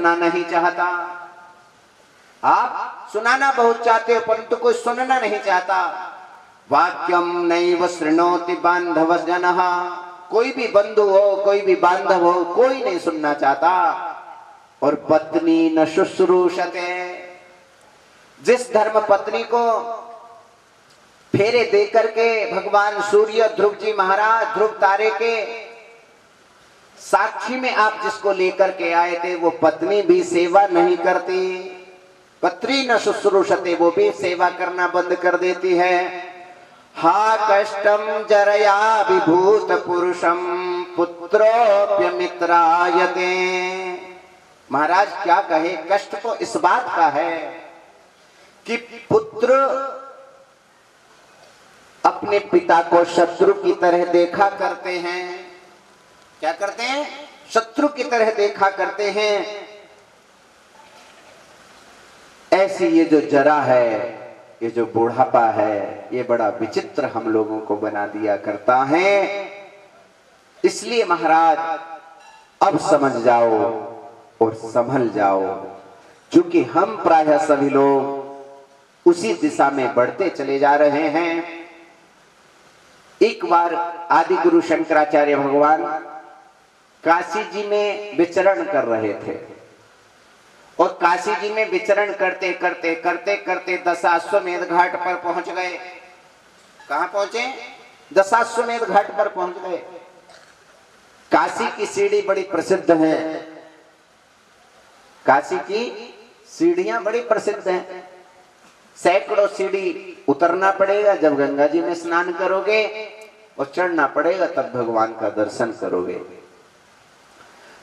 सुनना नहीं चाहता। आप सुनाना बहुत चाहते हो परंतु कोई सुनना नहीं चाहता। वाक्यम नैव शृणोति बांधव जनः, कोई भी बंधु हो कोई भी बांधव हो कोई नहीं सुनना चाहता। और पत्नी न शुश्रूषते, जिस धर्म पत्नी को फेरे दे करके भगवान सूर्य ध्रुव जी महाराज ध्रुव तारे के साक्षी में आप जिसको लेकर के आए थे वो पत्नी भी सेवा नहीं करती। पत्री न शुश्रूषते, वो भी सेवा करना बंद कर देती है। हा कष्टम जरया विभूत पुरुषम पुत्रोप्यमित्रायते। महाराज क्या कहे, कष्ट तो इस बात का है कि पुत्र अपने पिता को शत्रु की तरह देखा करते हैं। क्या करते हैं? शत्रु की तरह देखा करते हैं। ऐसी ये जो जरा है, ये जो बूढ़ापा है, ये बड़ा विचित्र हम लोगों को बना दिया करता है। इसलिए महाराज अब समझ जाओ और संभल जाओ, क्योंकि हम प्रायः सभी लोग उसी दिशा में बढ़ते चले जा रहे हैं। एक बार आदि गुरु शंकराचार्य भगवान काशी जी में विचरण कर रहे थे और काशी जी में विचरण करते करते करते करते दशाश्वमेध घाट पर पहुंच गए। कहां पहुंचे? दशाश्वमेध घाट पर पहुंच गए। काशी की सीढ़ी बड़ी प्रसिद्ध है, काशी की सीढ़ियां बड़ी प्रसिद्ध हैं। सैकड़ों सीढ़ी उतरना पड़ेगा जब गंगा जी में स्नान करोगे और चढ़ना पड़ेगा तब भगवान का दर्शन करोगे।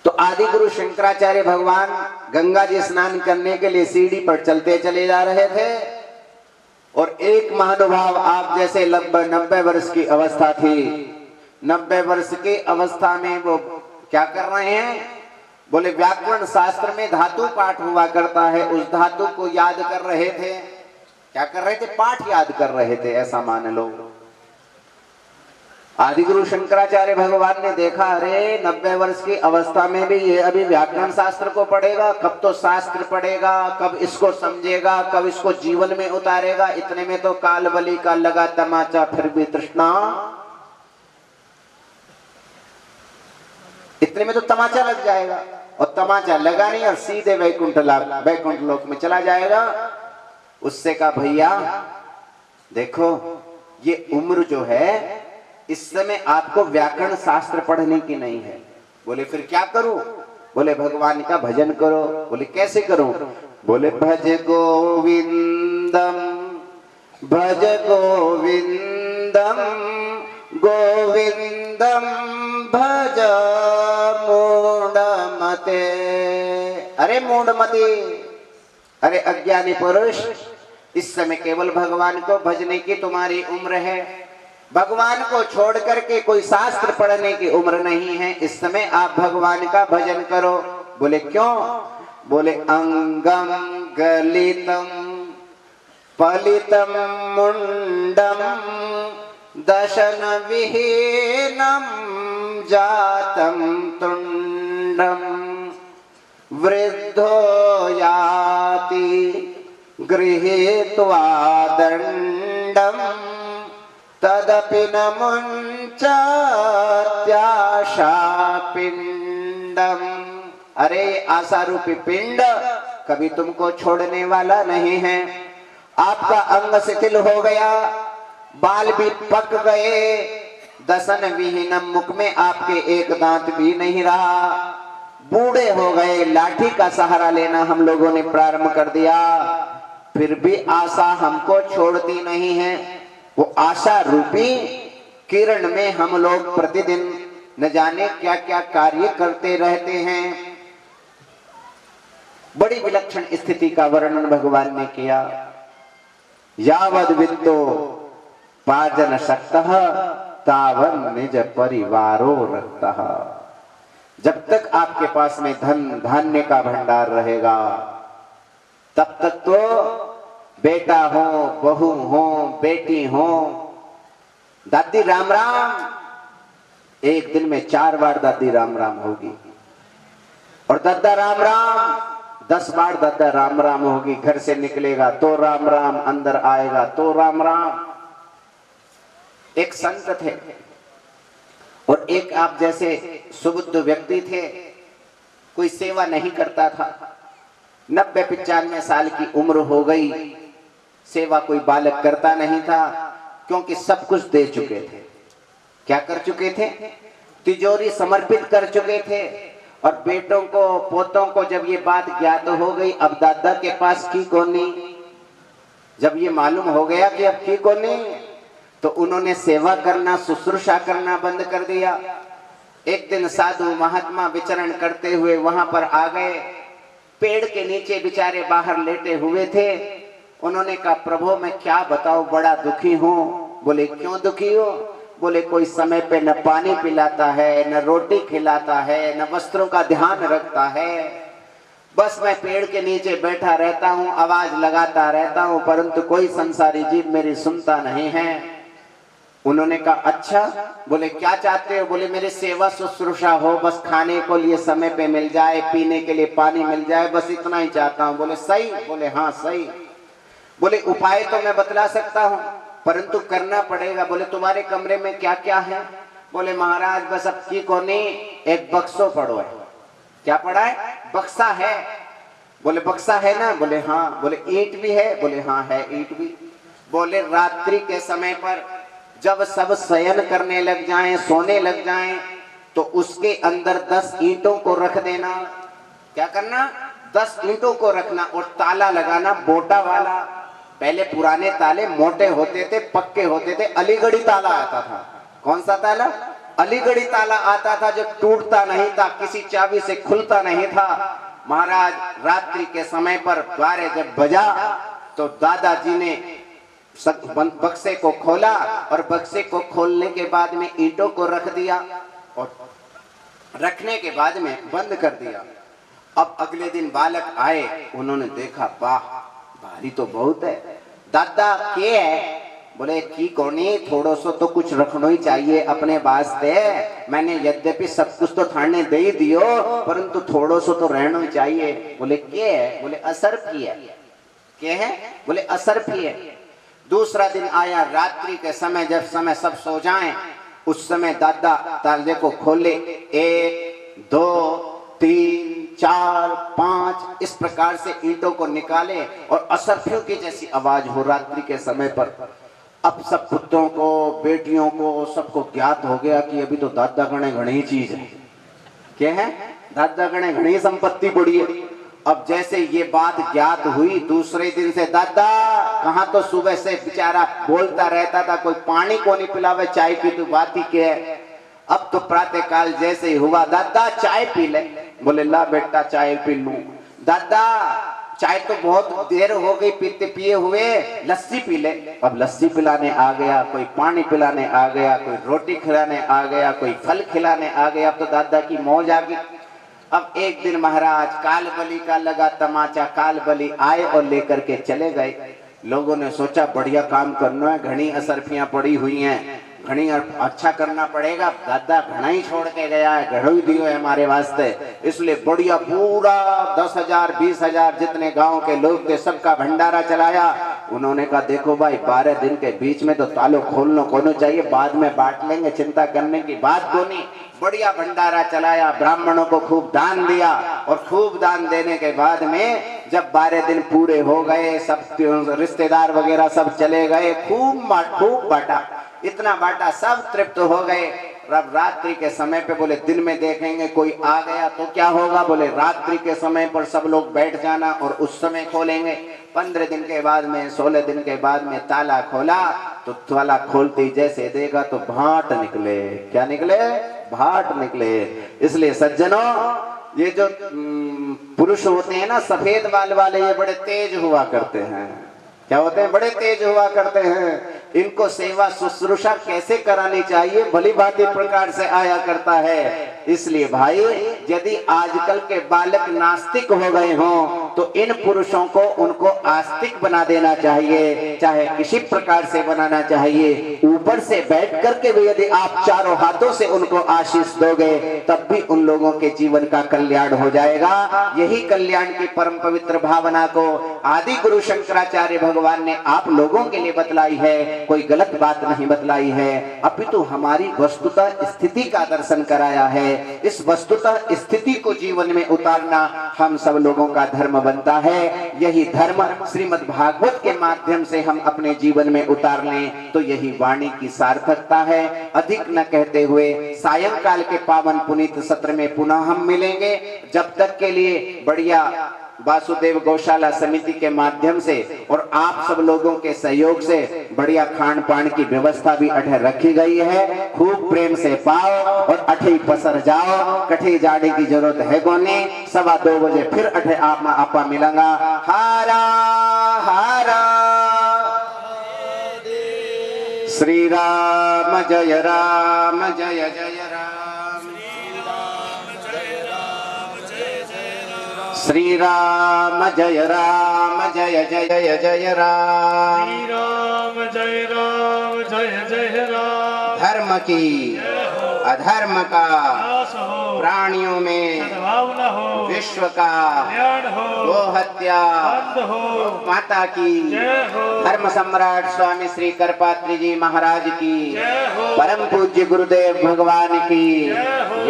तो आदि गुरु शंकराचार्य भगवान गंगा जी स्नान करने के लिए सीढ़ी पर चलते चले जा रहे थे और एक महानुभाव, आप जैसे 90 वर्ष की अवस्था थी, 90 वर्ष की अवस्था में वो क्या कर रहे हैं? बोले व्याकरण शास्त्र में धातु पाठ हुआ करता है, उस धातु को याद कर रहे थे। क्या कर रहे थे? पाठ याद कर रहे थे, ऐसा मान लो। आदिगुरु शंकराचार्य भगवान ने देखा, अरे 90 वर्ष की अवस्था में भी ये अभी व्याकरण शास्त्र को पढ़ेगा, कब तो शास्त्र पढ़ेगा, कब इसको समझेगा, कब इसको जीवन में उतारेगा। इतने में तो कालबली का लगा तमाचा, फिर भी तृष्णा, इतने में तो तमाचा लग जाएगा और तमाचा लगा नहीं और सीधे वैकुंठ लोक में चला जाएगा। उससे कहा, भैया देखो ये उम्र जो है इस समय आपको व्याकरण शास्त्र पढ़ने की नहीं है। बोले फिर क्या करूं? बोले भगवान का भजन करो। बोले कैसे करूं? बोले भज गोविंदम भज गोविंदम गोविंदम भज मूढ़मते। अरे मूढ़मती, अरे अज्ञानी पुरुष, इस समय केवल भगवान को भजने की तुम्हारी उम्र है, भगवान को छोड़ करके कोई शास्त्र पढ़ने की उम्र नहीं है। इस समय आप भगवान का भजन करो। बोले क्यों? बोले अंगम गलितम पलितम मुंडम दशन विहीनम जातम तुंडम वृद्धो याति गृहीत्वा दंडम तदपि न मुंचात्याशा पिंडम। अरे आशा रूपी पिंड कभी तुमको छोड़ने वाला नहीं है। आपका अंग शिथिल हो गया, बाल भी पक गए, दसन विहीनम, मुख में आपके एक दांत भी नहीं रहा, बूढ़े हो गए, लाठी का सहारा लेना हम लोगों ने प्रारंभ कर दिया, फिर भी आशा हमको छोड़ती नहीं है। वो आशा रूपी किरण में हम लोग प्रतिदिन न जाने क्या क्या कार्य करते रहते हैं। बड़ी विलक्षण स्थिति का वर्णन भगवान ने किया। यावद वित्तो पाजन शक्तः तावन निज परिवारो रक्तः। जब तक आपके पास में धन धान्य का भंडार रहेगा तब तक तो बेटा हो, बहू हो, बेटी हो, दादी राम राम, एक दिन में 4 बार दादी राम राम होगी और दादा राम राम 10 बार दादा राम राम होगी, घर से निकलेगा तो राम राम, अंदर आएगा तो राम राम। एक संत थे और एक आप जैसे सुबुद्ध व्यक्ति थे, कोई सेवा नहीं करता था। 90-95 साल की उम्र हो गई, सेवा कोई बालक करता नहीं था, क्योंकि सब कुछ दे चुके थे। क्या कर चुके थे? तिजोरी समर्पित कर चुके थे। और बेटों को पोतों को जब ये बात ज्ञात हो गई, अब दादा के पास की कोनी, जब ये मालूम हो गया कि अब की कोनी, तो उन्होंने सेवा करना, शुश्रूषा करना बंद कर दिया। एक दिन साधु महात्मा विचरण करते हुए वहां पर आ गए। पेड़ के नीचे बेचारे बाहर लेटे हुए थे। उन्होंने कहा, प्रभु मैं क्या बताऊं, बड़ा दुखी हूं। बोले क्यों दुखी हो? बोले कोई समय पे न पानी पिलाता है, न रोटी खिलाता है, न वस्त्रों का ध्यान रखता है। बस मैं पेड़ के नीचे बैठा रहता हूं, आवाज लगाता रहता हूं, परंतु कोई संसारी जीव मेरी सुनता नहीं है। उन्होंने कहा अच्छा, बोले क्या चाहते हो? बोले मेरी सेवा शुश्रूषा हो, बस खाने को लिए समय पे मिल जाए, पीने के लिए पानी मिल जाए, बस इतना ही चाहता हूं। बोले सही? बोले हाँ सही। बोले उपाय तो मैं बतला सकता हूं, परंतु करना पड़ेगा। बोले तुम्हारे कमरे में क्या क्या है? बोले महाराज बस अब की कोनी एक बक्सो पड़ो है। क्या पड़ा है? बक्सा है। बोले बक्सा है ना? बोले हाँ। बोले ईंट भी है? बोले हाँ है ईंट भी। बोले रात्रि के समय पर जब सब शयन करने लग जाएं, सोने लग जाएं, तो उसके अंदर 10 ईंटों को रख देना। क्या करना? 10 ईंटों को रखना और ताला लगाना बोटा वाला। पहले पुराने ताले मोटे होते थे, पक्के होते थे, अलीगढ़ी ताला आता था। कौन सा ताला? अलीगढ़ी ताला आता था, जो टूटता नहीं था, किसी चाबी से खुलता नहीं था। महाराज रात्रि के समय पर द्वारे जब बजा तो दादाजी ने बक्से को खोला और बक्से को खोलने के बाद में ईंटों को रख दिया और रखने के बाद में बंद कर दिया। अब अगले दिन बालक आए, उन्होंने देखा वाह भारी तो बहुत है। दादा क्या है? बोले की कोनी, थोड़ो सो तो कुछ रखना ही चाहिए अपने वास्ते। मैंने यद्यपि सब कुछ तो थाने दे ही दियो, परंतु थोड़ो सो तो रहना ही चाहिए। बोले क्या है? बोले असरफी है। क्या है? बोले असरफी है। दूसरा दिन आया, रात्रि के समय जब समय सब सो जाएं, उस समय दादा ताले को खोले, 1 2 3 4 5 इस प्रकार से ईंटों को निकाले और असरफियों की जैसी आवाज हो रात्रि के समय पर। अब सब पुत्रों को, बेटियों को, सबको ज्ञात हो गया कि अभी तो दादा गणे घनी चीज है। क्या है? दादा गणे घनी संपत्ति बड़ी है। अब जैसे ये बात ज्ञात हुई, दूसरे दिन से दादा कहाँ तो सुबह से बेचारा बोलता रहता था, कोई पानी को नहीं पिलावे, चाय की तो बात ही क्या है। अब तो प्रातः काल जैसे ही हुआ, दादा चाय पी ले। बोले ला बेटा चाय पी लूं। दादा चाय तो बहुत देर हो गई पीते पिए हुए, लस्सी पी ले। अब लस्सी पिलाने आ गया, कोई पानी पिलाने आ गया, कोई रोटी खिलाने आ गया, कोई फल खिलाने आ गया। अब तो दादा की मौज आ गई। अब एक दिन महाराज काल बलि का लगा तमाचा, काल बलि आए और लेकर के चले गए। लोगों ने सोचा बढ़िया काम करना है, घनी असरफियां पड़ी हुई हैं, घनी अच्छा करना पड़ेगा। दादा घना ही छोड़ के गया है, घड़ो ही दियो है हमारे वास्ते, इसलिए बढ़िया पूरा 10,000 20,000 जितने गांव के लोग थे सबका भंडारा चलाया। उन्होंने कहा देखो भाई 12 दिन के बीच में तो तालो खोलना कोनो चाहिए, बाद में बांट लेंगे, चिंता करने की बात को नहीं। बढ़िया भंडारा चलाया, ब्राह्मणों को खूब दान दिया और खूब दान देने के बाद में जब 12 दिन पूरे हो गए, सब रिश्तेदार वगैरह सब चले गए, खूब बांटा, इतना बांटा, सब तृप्त हो गए। अब रात्रि के समय पे बोले दिन में देखेंगे कोई आ गया तो क्या होगा, बोले रात्रि के समय पर सब लोग बैठ जाना और उस समय खोलेंगे। 15 दिन के बाद में 16 दिन के बाद में ताला खोला तो ताला खोलते जैसे देगा तो भाट निकले। क्या निकले? भाट निकले। इसलिए सज्जनों, ये जो पुरुष होते हैं ना सफेद बाल वाले, ये बड़े तेज हुआ करते हैं। क्या होते हैं? बड़े तेज हुआ करते हैं। इनको सेवा शुश्रूषा कैसे करानी चाहिए भली भांति प्रकार से आया करता है। इसलिए भाई यदि आजकल के बालक नास्तिक हो गए हों तो इन पुरुषों को उनको आस्तिक बना देना चाहिए, चाहे किसी प्रकार से बनाना चाहिए। ऊपर ऊपर से बैठ करके भी यदि आप चारों हाथों से उनको आशीष दोगे तब भी उन लोगों के जीवन का कल्याण हो जाएगा। यही कल्याण की परम पवित्र भावना को आदि गुरु शंकराचार्य भगवान ने आप लोगों के लिए बतलाई है। कोई गलत बात नहीं बतलाई है, अपितु हमारी वस्तुतः स्थिति का दर्शन कराया है। इस वस्तुतः स्थिति को जीवन में उतारना हम सब लोगों का धर्म बनता है। यही धर्म श्रीमद् भागवत के माध्यम से हम अपने जीवन में उतार लें तो यही वाणी की सार्थकता है। अधिक न कहते हुए सायंकाल के पावन पुनीत सत्र में पुनः हम मिलेंगे। जब तक के लिए बढ़िया वासुदेव गौशाला समिति के माध्यम से और आप सब लोगों के सहयोग से बढ़िया खान पान की व्यवस्था भी अठे रखी गई है। खूब प्रेम से पाओ और अठे पसर जाओ, कठे जाने की जरूरत है कोने। 2:15 बजे फिर अठे आपा मिलेंगा। हारा हारा श्री राम जय जय राम, श्री राम जय जय जय राम, श्री राम जय जय राम। धर्म की अधर्म का प्राणियों में हो, विश्व का हो, गो हत्या हो, माता की, धर्म सम्राट स्वामी श्री करपात्री जी महाराज की, परम पूज्य गुरुदेव भगवान की,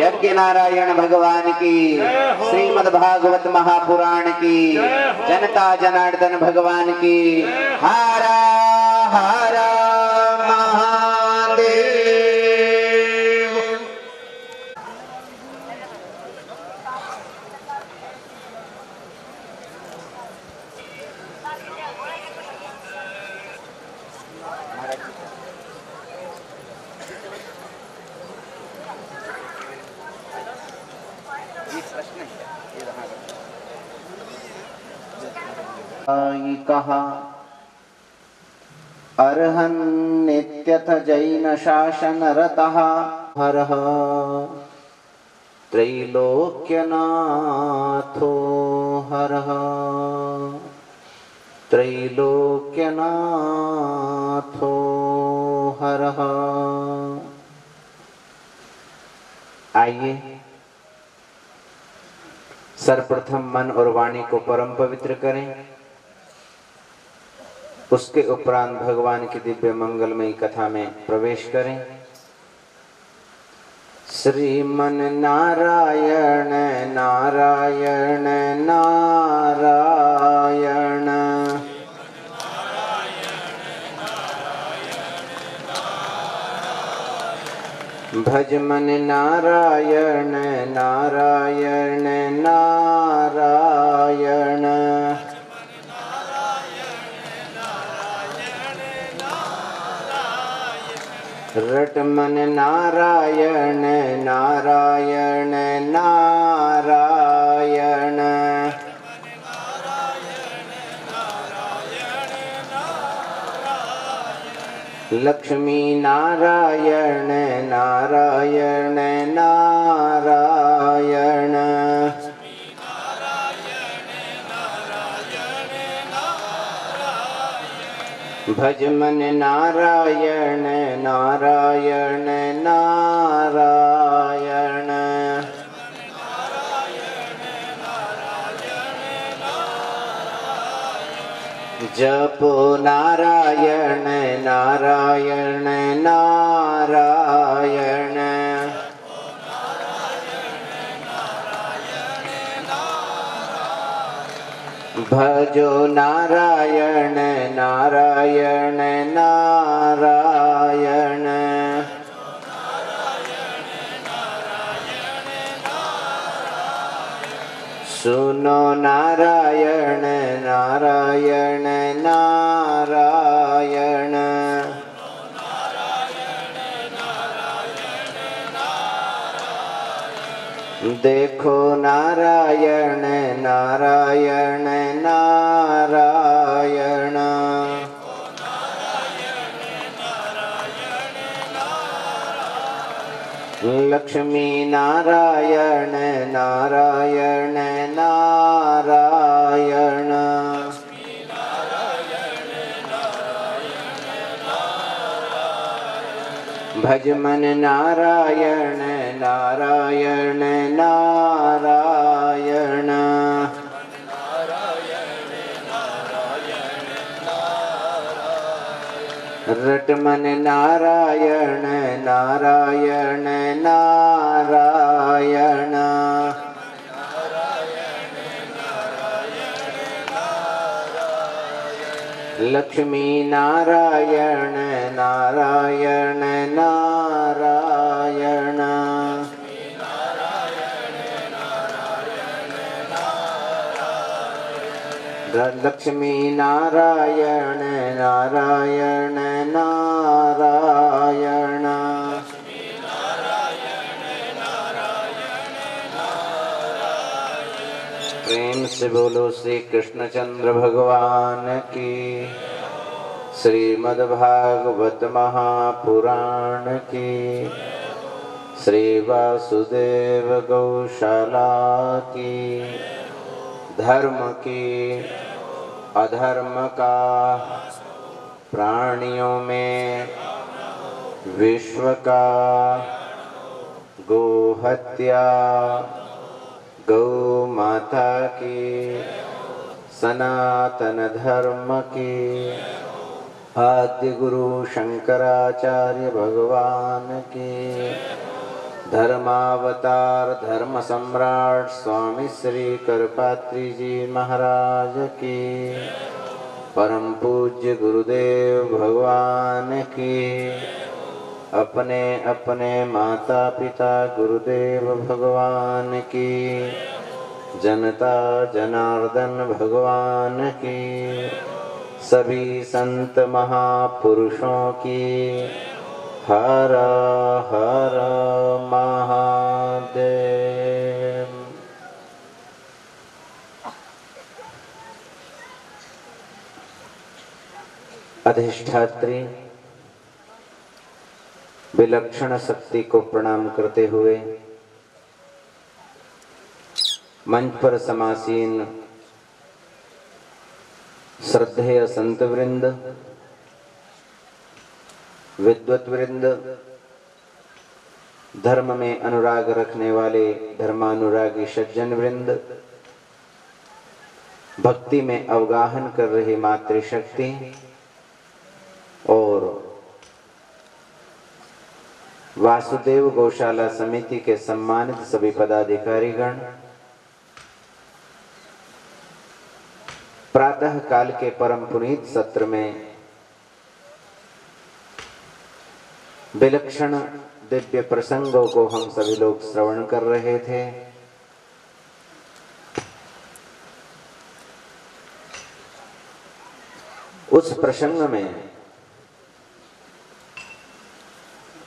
यज्ञ नारायण भगवान की, श्रीमद् भागवत महापुराण की, जनता जनार्दन भगवान की। हारा हारा महादेव। कहा अर्हन् नित्यथ जैन शासन रतः हरः त्रैलोक्यनाथो हरः त्रैलोक्यनाथो हरः। आइए सर्वप्रथम मन और वाणी को परम पवित्र करें। उसके उपरांत भगवान की दिव्य मंगलमयी कथा में प्रवेश करें। श्रीमन नारायण नारायण नारायण, भजमन नारायण नारायण नारायण, रटमन नारायण नारायण नारायण, लक्ष्मी नारायण नारायण नारायण, भजमन नारायण नारायण नारायण, जपो नारायण नारायण नारायण, भजो नारायण नारायण नारायण, सुनो नारायण नारायण नारायण, देखो नारायण नारायण नारायण, लक्ष्मी नारायण नारायण नारायण, भज मन नारायण नारायण नारायण। रट मन नारायण नारायण नारायण। लक्ष्मी नारायण नारायण नारायण। लक्ष्मी नारायण नारायण नारायण। प्रेम से बोलो श्री कृष्णचंद्र भगवान की। श्रीमद्भागवत महापुराण की। श्री वासुदेव गौशाला की। धर्म की अधर्म का प्राणियों में विश्व का गोहत्या गौ माता की सनातन धर्म की आद्य गुरु शंकराचार्य भगवान की धर्मावतार धर्म सम्राट स्वामी श्री करपात्री जी महाराज की परम पूज्य गुरुदेव भगवान की अपने अपने माता पिता गुरुदेव भगवान की जनता जनार्दन भगवान की सभी संत महापुरुषों की हर हर महादेव। अधिष्ठात्री विलक्षण शक्ति को प्रणाम करते हुए मंच पर समासीन श्रद्धेय संत वृंद विद्वत वृंद धर्म में अनुराग रखने वाले धर्मानुरागी सज्जन वृंद भक्ति में अवगाहन कर रही मातृशक्ति और वासुदेव गौशाला समिति के सम्मानित सभी पदाधिकारीगण प्रातः काल के परम पुनीत सत्र में विलक्षण दिव्य प्रसंगों को हम सभी लोग श्रवण कर रहे थे। उस प्रसंग में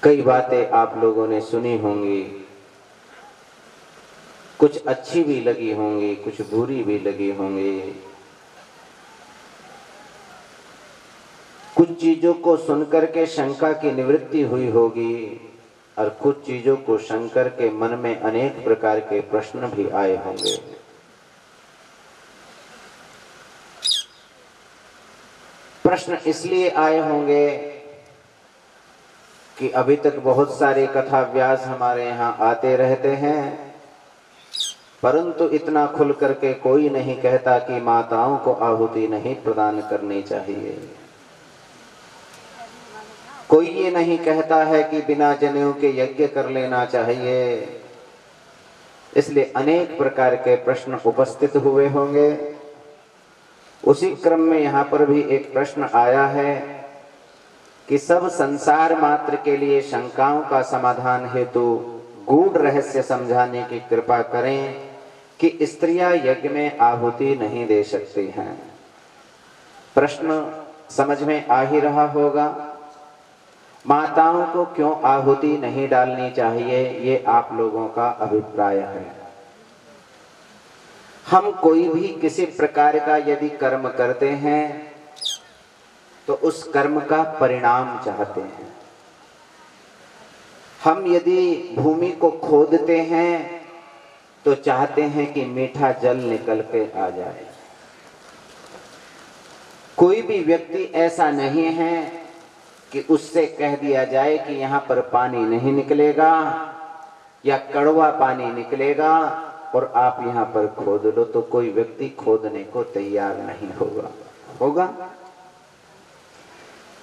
कई बातें आप लोगों ने सुनी होंगी, कुछ अच्छी भी लगी होंगी, कुछ बुरी भी लगी होंगी। कुछ चीजों को सुनकर के शंका की निवृत्ति हुई होगी और कुछ चीजों को सुनकर के मन में अनेक प्रकार के प्रश्न भी आए होंगे। प्रश्न इसलिए आए होंगे कि अभी तक बहुत सारे कथा व्यास हमारे यहाँ आते रहते हैं, परंतु इतना खुल करके कोई नहीं कहता कि माताओं को आहुति नहीं प्रदान करनी चाहिए। कोई ये नहीं कहता है कि बिना जनेऊ के यज्ञ कर लेना चाहिए। इसलिए अनेक प्रकार के प्रश्न उपस्थित हुए होंगे। उसी क्रम में यहाँ पर भी एक प्रश्न आया है कि सब संसार मात्र के लिए शंकाओं का समाधान हेतु गूढ़ रहस्य समझाने की कृपा करें कि स्त्रियां यज्ञ में आहुति नहीं दे सकती हैं। प्रश्न समझ में आ ही रहा होगा। माताओं को क्यों आहुति नहीं डालनी चाहिए, ये आप लोगों का अभिप्राय है। हम कोई भी किसी प्रकार का यदि कर्म करते हैं तो उस कर्म का परिणाम चाहते हैं। हम यदि भूमि को खोदते हैं तो चाहते हैं कि मीठा जल निकल के आ जाए। कोई भी व्यक्ति ऐसा नहीं है कि उससे कह दिया जाए कि यहाँ पर पानी नहीं निकलेगा या कड़वा पानी निकलेगा और आप यहाँ पर खोद लो, तो कोई व्यक्ति खोदने को तैयार नहीं होगा। होगा?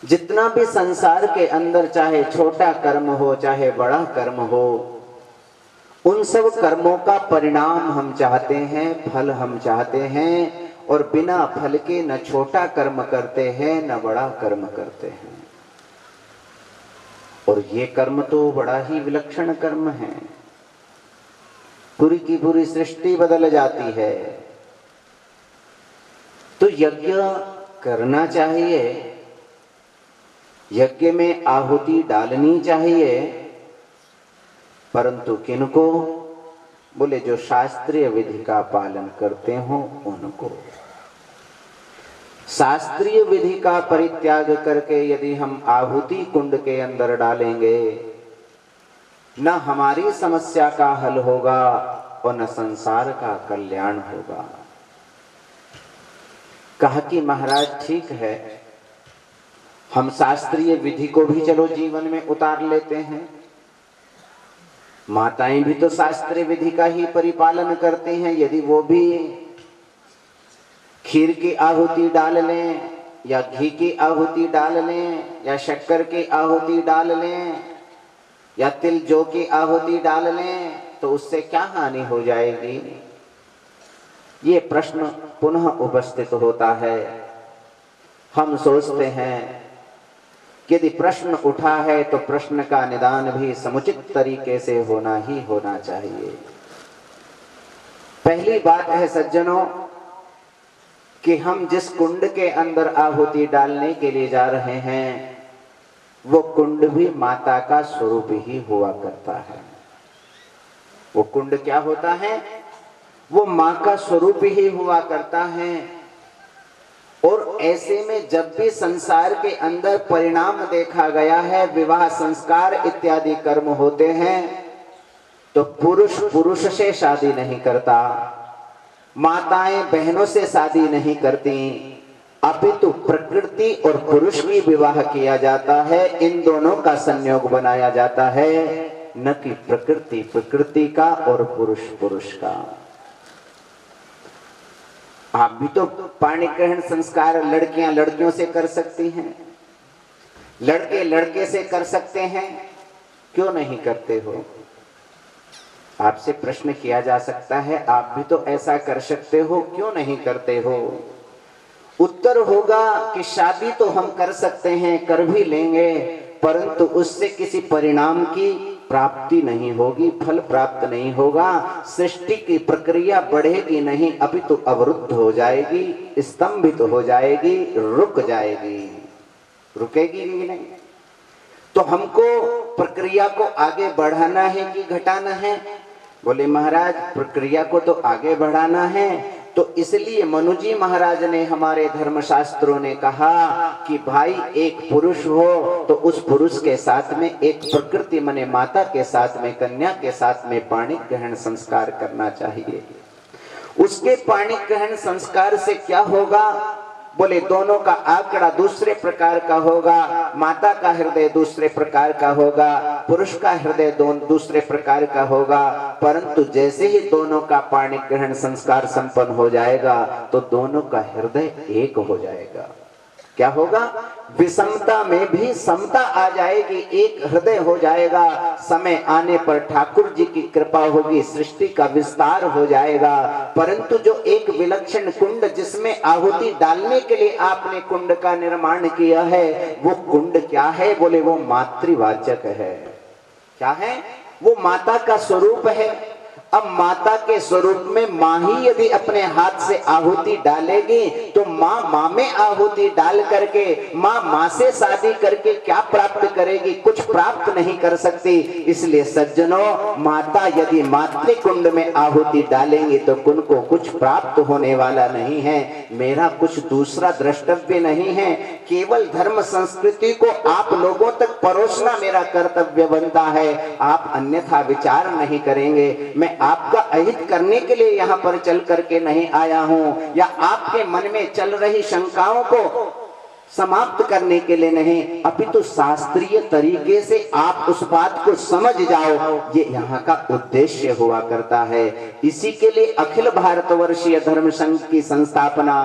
जितना भी संसार के अंदर चाहे छोटा कर्म हो चाहे बड़ा कर्म हो, उन सब कर्मों का परिणाम हम चाहते हैं, फल हम चाहते हैं, और बिना फल के न छोटा कर्म करते हैं न बड़ा कर्म करते हैं। और ये कर्म तो बड़ा ही विलक्षण कर्म है, पूरी की पूरी सृष्टि बदल जाती है। तो यज्ञ करना चाहिए, यज्ञ में आहुति डालनी चाहिए, परंतु किनको? बोले जो शास्त्रीय विधि का पालन करते हो उनको। शास्त्रीय विधि का परित्याग करके यदि हम आहुति कुंड के अंदर डालेंगे, न हमारी समस्या का हल होगा और न संसार का कल्याण होगा। कहा कि महाराज ठीक है, हम शास्त्रीय विधि को भी चलो जीवन में उतार लेते हैं, माताएं भी तो शास्त्रीय विधि का ही परिपालन करते हैं। यदि वो भी खीर की आहुति डाल लें या घी की आहुति डाल लें या शक्कर की आहुति डाल लें या तिल जौ की आहुति डाल लें, तो उससे क्या हानि हो जाएगी? ये प्रश्न पुनः उपस्थित होता है। हम सोचते हैं कि यदि प्रश्न उठा है तो प्रश्न का निदान भी समुचित तरीके से होना ही होना चाहिए। पहली बात है सज्जनों कि हम जिस कुंड के अंदर आहुति डालने के लिए जा रहे हैं, वो कुंड भी माता का स्वरूप ही हुआ करता है। वो कुंड क्या होता है? वो मां का स्वरूप ही हुआ करता है। और ऐसे में जब भी संसार के अंदर परिणाम देखा गया है, विवाह संस्कार इत्यादि कर्म होते हैं, तो पुरुष पुरुष से शादी नहीं करता, माताएं बहनों से शादी नहीं करती, अपितु प्रकृति और पुरुष की विवाह किया जाता है। इन दोनों का संयोग बनाया जाता है, न कि प्रकृति प्रकृति का और पुरुष पुरुष का। आप भी तो पाणी ग्रहण संस्कार लड़कियां लड़कियों से कर सकती हैं, लड़के लड़के से कर सकते हैं, क्यों नहीं करते हो? आपसे प्रश्न किया जा सकता है, आप भी तो ऐसा कर सकते हो, क्यों नहीं करते हो? उत्तर होगा कि शादी तो हम कर सकते हैं, कर भी लेंगे, परंतु उससे किसी परिणाम की प्राप्ति नहीं होगी, फल प्राप्त नहीं होगा, सृष्टि की प्रक्रिया बढ़ेगी नहीं, अपितु अवरुद्ध हो जाएगी, स्तंभित हो जाएगी, रुक जाएगी। रुकेगी भी नहीं। तो हमको प्रक्रिया को आगे बढ़ाना है कि घटाना है? बोले महाराज प्रक्रिया को तो आगे बढ़ाना है, तो इसलिए मनुजी महाराज ने हमारे धर्मशास्त्रों ने कहा कि भाई एक पुरुष हो तो उस पुरुष के साथ में एक प्रकृति माने माता के साथ में, कन्या के साथ में पाणी ग्रहण संस्कार करना चाहिए। उसके पाणी ग्रहण संस्कार से क्या होगा? बोले दोनों का आंकड़ा दूसरे प्रकार का होगा, माता का हृदय दूसरे प्रकार का होगा, पुरुष का हृदय दूसरे प्रकार का होगा, परंतु जैसे ही दोनों का पाणी ग्रहण संस्कार संपन्न हो जाएगा तो दोनों का हृदय एक हो जाएगा। क्या होगा? विषमता में भी समता आ जाएगी, एक हृदय हो जाएगा। समय आने पर ठाकुर जी की कृपा होगी, सृष्टि का विस्तार हो जाएगा। परंतु जो एक विलक्षण कुंड जिसमें आहुति डालने के लिए आपने कुंड का निर्माण किया है, वो कुंड क्या है? बोले वो मातृवाचक है। क्या है? वो माता का स्वरूप है। अब माता के स्वरूप में मां ही यदि अपने हाथ से आहुति डालेगी तो मां में आहुति डाल करके मां से शादी करके क्या प्राप्त करेगी? कुछ प्राप्त नहीं कर सकती। इसलिए सज्जनों, माता यदि मातृ कुंड में आहुति डालेंगी तो उनको कुछ प्राप्त होने वाला नहीं है। मेरा कुछ दूसरा द्रष्टव्य नहीं है, केवल धर्म संस्कृति को आप लोगों तक परोसना मेरा कर्तव्य बनता है। आप अन्यथा विचार नहीं करेंगे। मैं आपका अहित करने के लिए यहाँ पर चल करके नहीं आया हूँ, या आपके मन में चल रही शंकाओं को समाप्त करने के लिए नहीं, अपितु शास्त्रीय तरीके से आप उस बात को समझ जाओ, ये यहाँ का उद्देश्य हुआ करता है। इसी के लिए अखिल भारतवर्षीय धर्म संघ की संस्थापना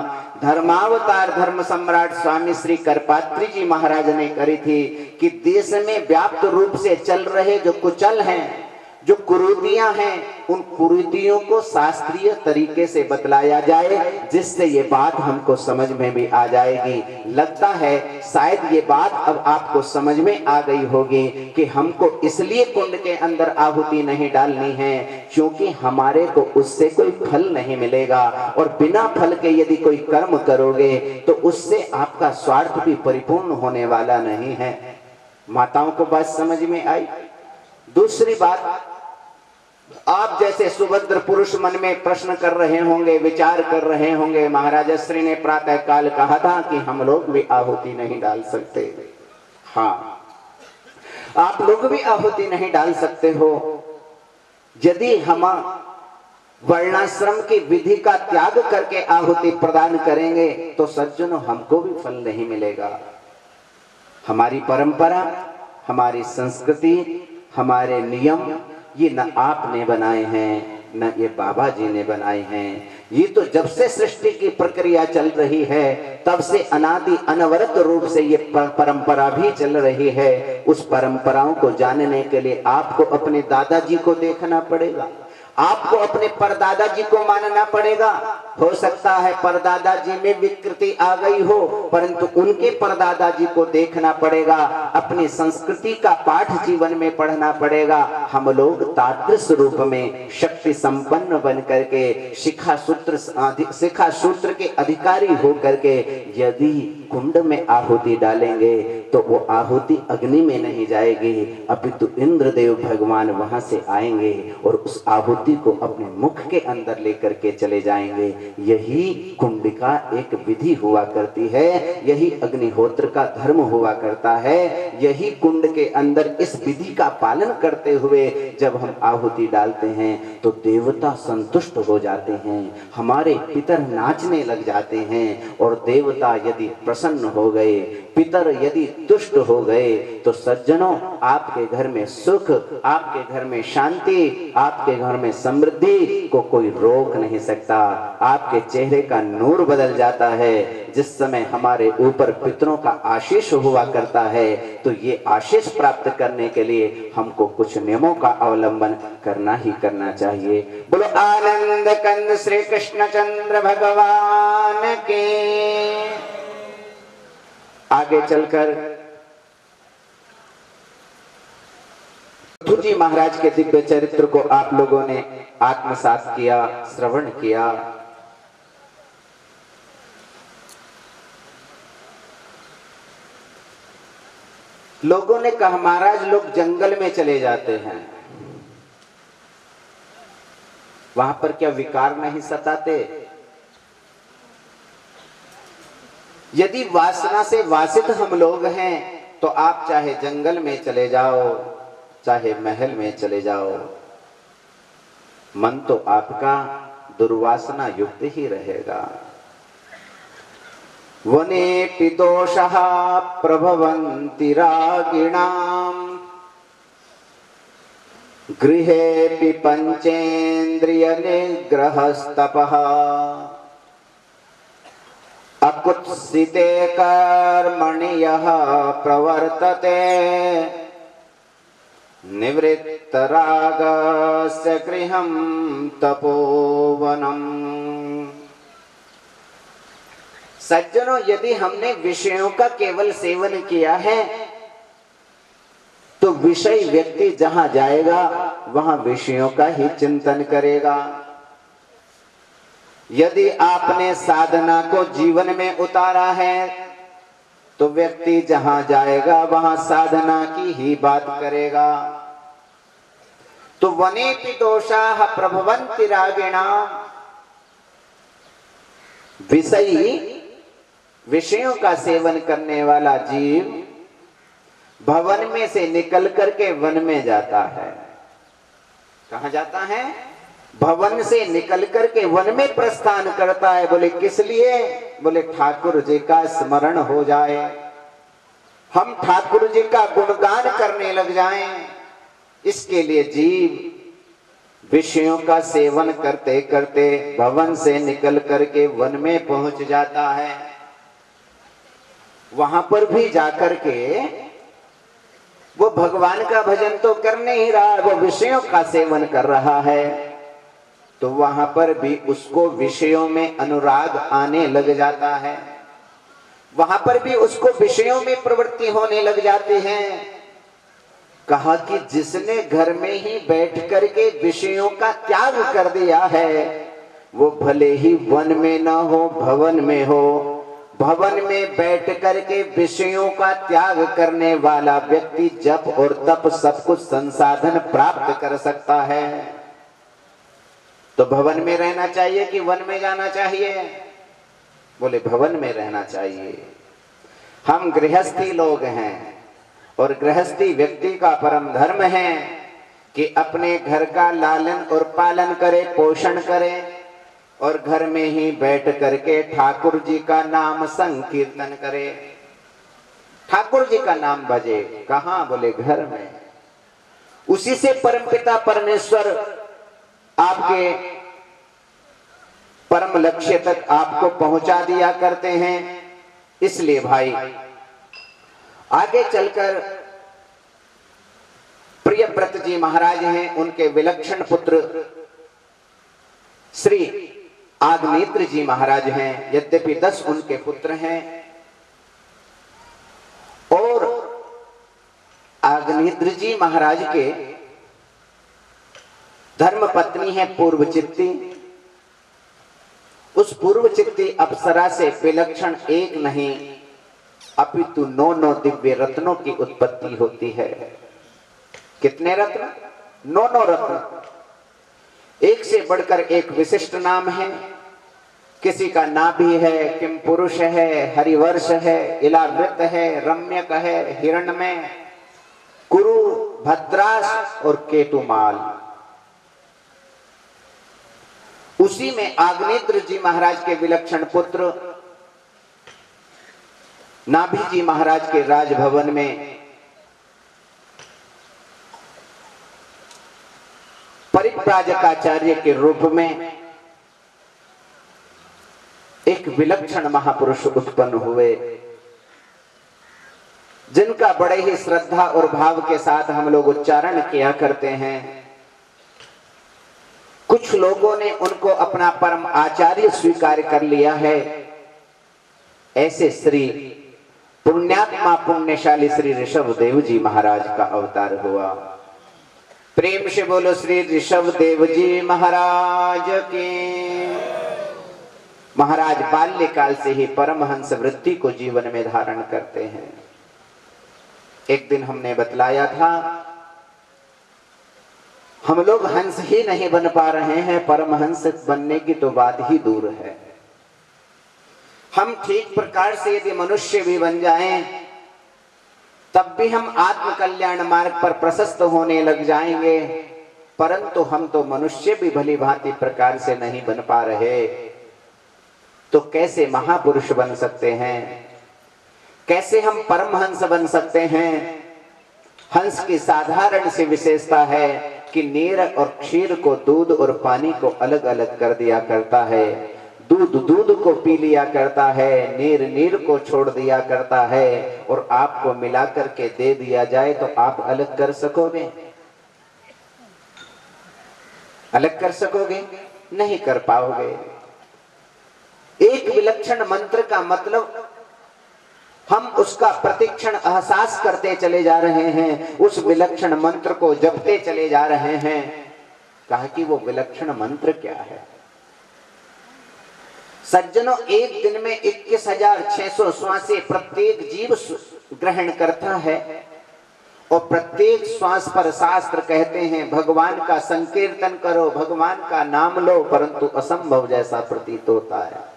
धर्मावतार धर्म सम्राट स्वामी श्री करपात्री जी महाराज ने करी थी कि देश में व्याप्त रूप से चल रहे जो कुचल हैं, जो कुरीतियां हैं, उन कुरीतियों को शास्त्रीय तरीके से बतलाया जाए, जिससे ये बात हमको समझ में भी आ जाएगी। लगता है शायद ये बात अब आपको समझ में आ गई होगी कि हमको इसलिए कुंड के अंदर आहुति नहीं डालनी है क्योंकि हमारे को उससे कोई फल नहीं मिलेगा, और बिना फल के यदि कोई कर्म करोगे तो उससे आपका स्वार्थ भी परिपूर्ण होने वाला नहीं है। माताओं को बात समझ में आई। दूसरी बात, आप जैसे सुभद्र पुरुष मन में प्रश्न कर रहे होंगे, विचार कर रहे होंगे, महाराज श्री ने प्रातः काल कहा था कि हम लोग भी आहुति नहीं डाल सकते। हाँ, आप लोग भी आहुति नहीं डाल सकते हो। यदि हम वर्णाश्रम की विधि का त्याग करके आहुति प्रदान करेंगे तो सज्जनों हमको भी फल नहीं मिलेगा। हमारी परंपरा, हमारी संस्कृति, हमारे नियम ये न आपने बनाए हैं, न ये बाबा जी ने बनाए हैं। ये तो जब से सृष्टि की प्रक्रिया चल रही है तब से अनादि अनवरत रूप से ये परंपरा भी चल रही है। उस परंपराओं को जानने के लिए आपको अपने दादाजी को देखना पड़ेगा, आपको अपने परदादा जी को मानना पड़ेगा। हो सकता है परदादा जी में विकृति आ गई हो, परंतु उनके परदादा जी को देखना पड़ेगा, अपनी संस्कृति का पाठ जीवन में पढ़ना पड़ेगा। हम लोग तादृश रूप में शक्ति संपन्न बन करके शिखा सूत्र के अधिकारी हो करके यदि कुंड में आहुति डालेंगे तो वो आहुति अग्नि में नहीं जाएगी, अपितु इंद्रदेव भगवान वहां से आएंगे और उस आहुति को अपने मुख के अंदर लेकर के चले जाएंगे। यही कुंड का एक विधि हुआ करती है, यही अग्निहोत्र का धर्म हुआ करता है। यही कुंड के अंदर इस विधि का पालन करते हुए जब हम आहुति डालते हैं तो देवता संतुष्ट हो जाते हैं, हमारे पितर नाचने लग जाते हैं। और देवता यदि प्रसन्न हो गए, पितर यदि तुष्ट हो गए तो सज्जनों आपके घर में सुख, आपके घर में शांति, आपके घर में समृद्धि को कोई रोक नहीं सकता। आपके चेहरे का नूर बदल जाता है। जिस समय हमारे ऊपर पितरों का आशीष हुआ करता है तो ये आशीष प्राप्त करने के लिए हमको कुछ नियमों का अवलंबन करना ही करना चाहिए। बोलो आनंद कंद श्री कृष्ण चंद्र भगवान के। आगे चलकर जी महाराज के दिव्य चरित्र को आप लोगों ने आत्मसात किया, श्रवण किया। लोगों ने कहा महाराज लोग जंगल में चले जाते हैं, वहां पर क्या विकार नहीं सताते? यदि वासना से वासित हम लोग हैं तो आप चाहे जंगल में चले जाओ, चाहे महल में चले जाओ, मन तो आपका दुर्वासना युक्त ही रहेगा। वनेपि दोषः प्रभवन्ति रागिणाम्, गृहेपि पंचेन्द्रिय निग्रहस्तपः, अकुत्सिते कर्मणि यः प्रवर्तते, निवृत्तरागस्य गृहं तपोवनम्। सज्जनों यदि हमने विषयों का केवल सेवन किया है तो विषय व्यक्ति जहां जाएगा वहां विषयों का ही चिंतन करेगा। यदि आपने साधना को जीवन में उतारा है तो व्यक्ति जहां जाएगा वहां साधना की ही बात करेगा। तो वनेपि दोषाः प्रभवन्ति रागिणाम्, विषयों का सेवन करने वाला जीव भवन में से निकल करके वन में जाता है। कहां जाता है? भवन से निकल करके वन में प्रस्थान करता है। बोले किस लिए? बोले ठाकुर जी का स्मरण हो जाए, हम ठाकुर जी का गुणगान करने लग जाएं। इसके लिए जीव विषयों का सेवन करते करते भवन से निकल करके वन में पहुंच जाता है। वहां पर भी जाकर के वो भगवान का भजन तो कर नहीं रहा, वो विषयों का सेवन कर रहा है। तो वहां पर भी उसको विषयों में अनुराग आने लग जाता है, वहां पर भी उसको विषयों में प्रवृत्ति होने लग जाती है। कहा कि जिसने घर में ही बैठ करके विषयों का त्याग कर दिया है, वो भले ही वन में न हो भवन में हो, भवन में बैठ करके विषयों का त्याग करने वाला व्यक्ति जप और तप सब कुछ संसाधन प्राप्त कर सकता है। तो भवन में रहना चाहिए कि वन में जाना चाहिए? बोले भवन में रहना चाहिए। हम गृहस्थी लोग हैं और गृहस्थी व्यक्ति का परम धर्म है कि अपने घर का लालन और पालन करे, पोषण करे और घर में ही बैठ करके ठाकुर जी का नाम संकीर्तन करे, ठाकुर जी का नाम भजे। कहां? बोले घर में। उसी से परमपिता परमेश्वर आपके परम लक्ष्य तक आपको पहुंचा दिया करते हैं। इसलिए भाई आगे चलकर प्रियव्रत जी महाराज हैं, उनके विलक्षण पुत्र श्री आग्नेत्र जी महाराज हैं। यद्यपि 10 उनके पुत्र हैं और आग्नेत्र जी महाराज के धर्म पत्नी है पूर्वचित्ती। उस पूर्वचित्ती अप्सरा से विलक्षण एक नहीं अपितु 9 दिव्य रत्नों की उत्पत्ति होती है। कितने रत्न? 9 रत्न, एक से बढ़कर एक विशिष्ट नाम है। किसी का नाभि है, किम पुरुष है, हरिवर्ष है, इलावृत है, रम्यक है, हिरण्मय, कुरु, भद्रास और केतुमाल। उसी में आग्नेत्र जी महाराज के विलक्षण पुत्र नाभि जी महाराज के राजभवन में परिव्राजकाचार्य के रूप में एक विलक्षण महापुरुष उत्पन्न हुए, जिनका बड़े ही श्रद्धा और भाव के साथ हम लोग उच्चारण किया करते हैं। कुछ लोगों ने उनको अपना परम आचार्य स्वीकार कर लिया है। ऐसे श्री पुण्यात्मा पुण्यशाली श्री ऋषभ देव जी महाराज का अवतार हुआ। प्रेम से बोलो श्री ऋषभ देव जी महाराज की। महाराज बाल्यकाल से ही परमहंस वृत्ति को जीवन में धारण करते हैं। एक दिन हमने बतलाया था, हम लोग हंस ही नहीं बन पा रहे हैं, परमहंस बनने की तो बात ही दूर है। हम ठीक प्रकार से यदि मनुष्य भी बन जाएं, तब भी हम आत्म कल्याण मार्ग पर प्रशस्त होने लग जाएंगे, परंतु हम तो मनुष्य भी भली भांति प्रकार से नहीं बन पा रहे, तो कैसे महापुरुष बन सकते हैं? कैसे हम परमहंस बन सकते हैं? हंस की साधारण सी विशेषता है कि नीर और क्षीर को, दूध और पानी को अलग अलग कर दिया करता है। दूध दूध को पी लिया करता है, नीर नीर को छोड़ दिया करता है, और आपको मिला करके दे दिया जाए तो आप अलग कर सकोगे? अलग कर सकोगे? नहीं कर पाओगे। एक विलक्षण मंत्र का मतलब हम उसका प्रतिक्षण एहसास करते चले जा रहे हैं, उस विलक्षण मंत्र को जपते चले जा रहे हैं। कहा कि वो विलक्षण मंत्र क्या है? सज्जनों, एक दिन में 21,600 श्वासें प्रत्येक जीव ग्रहण करता है, और प्रत्येक श्वास पर शास्त्र कहते हैं भगवान का संकीर्तन करो, भगवान का नाम लो, परंतु असंभव जैसा प्रतीत होता है।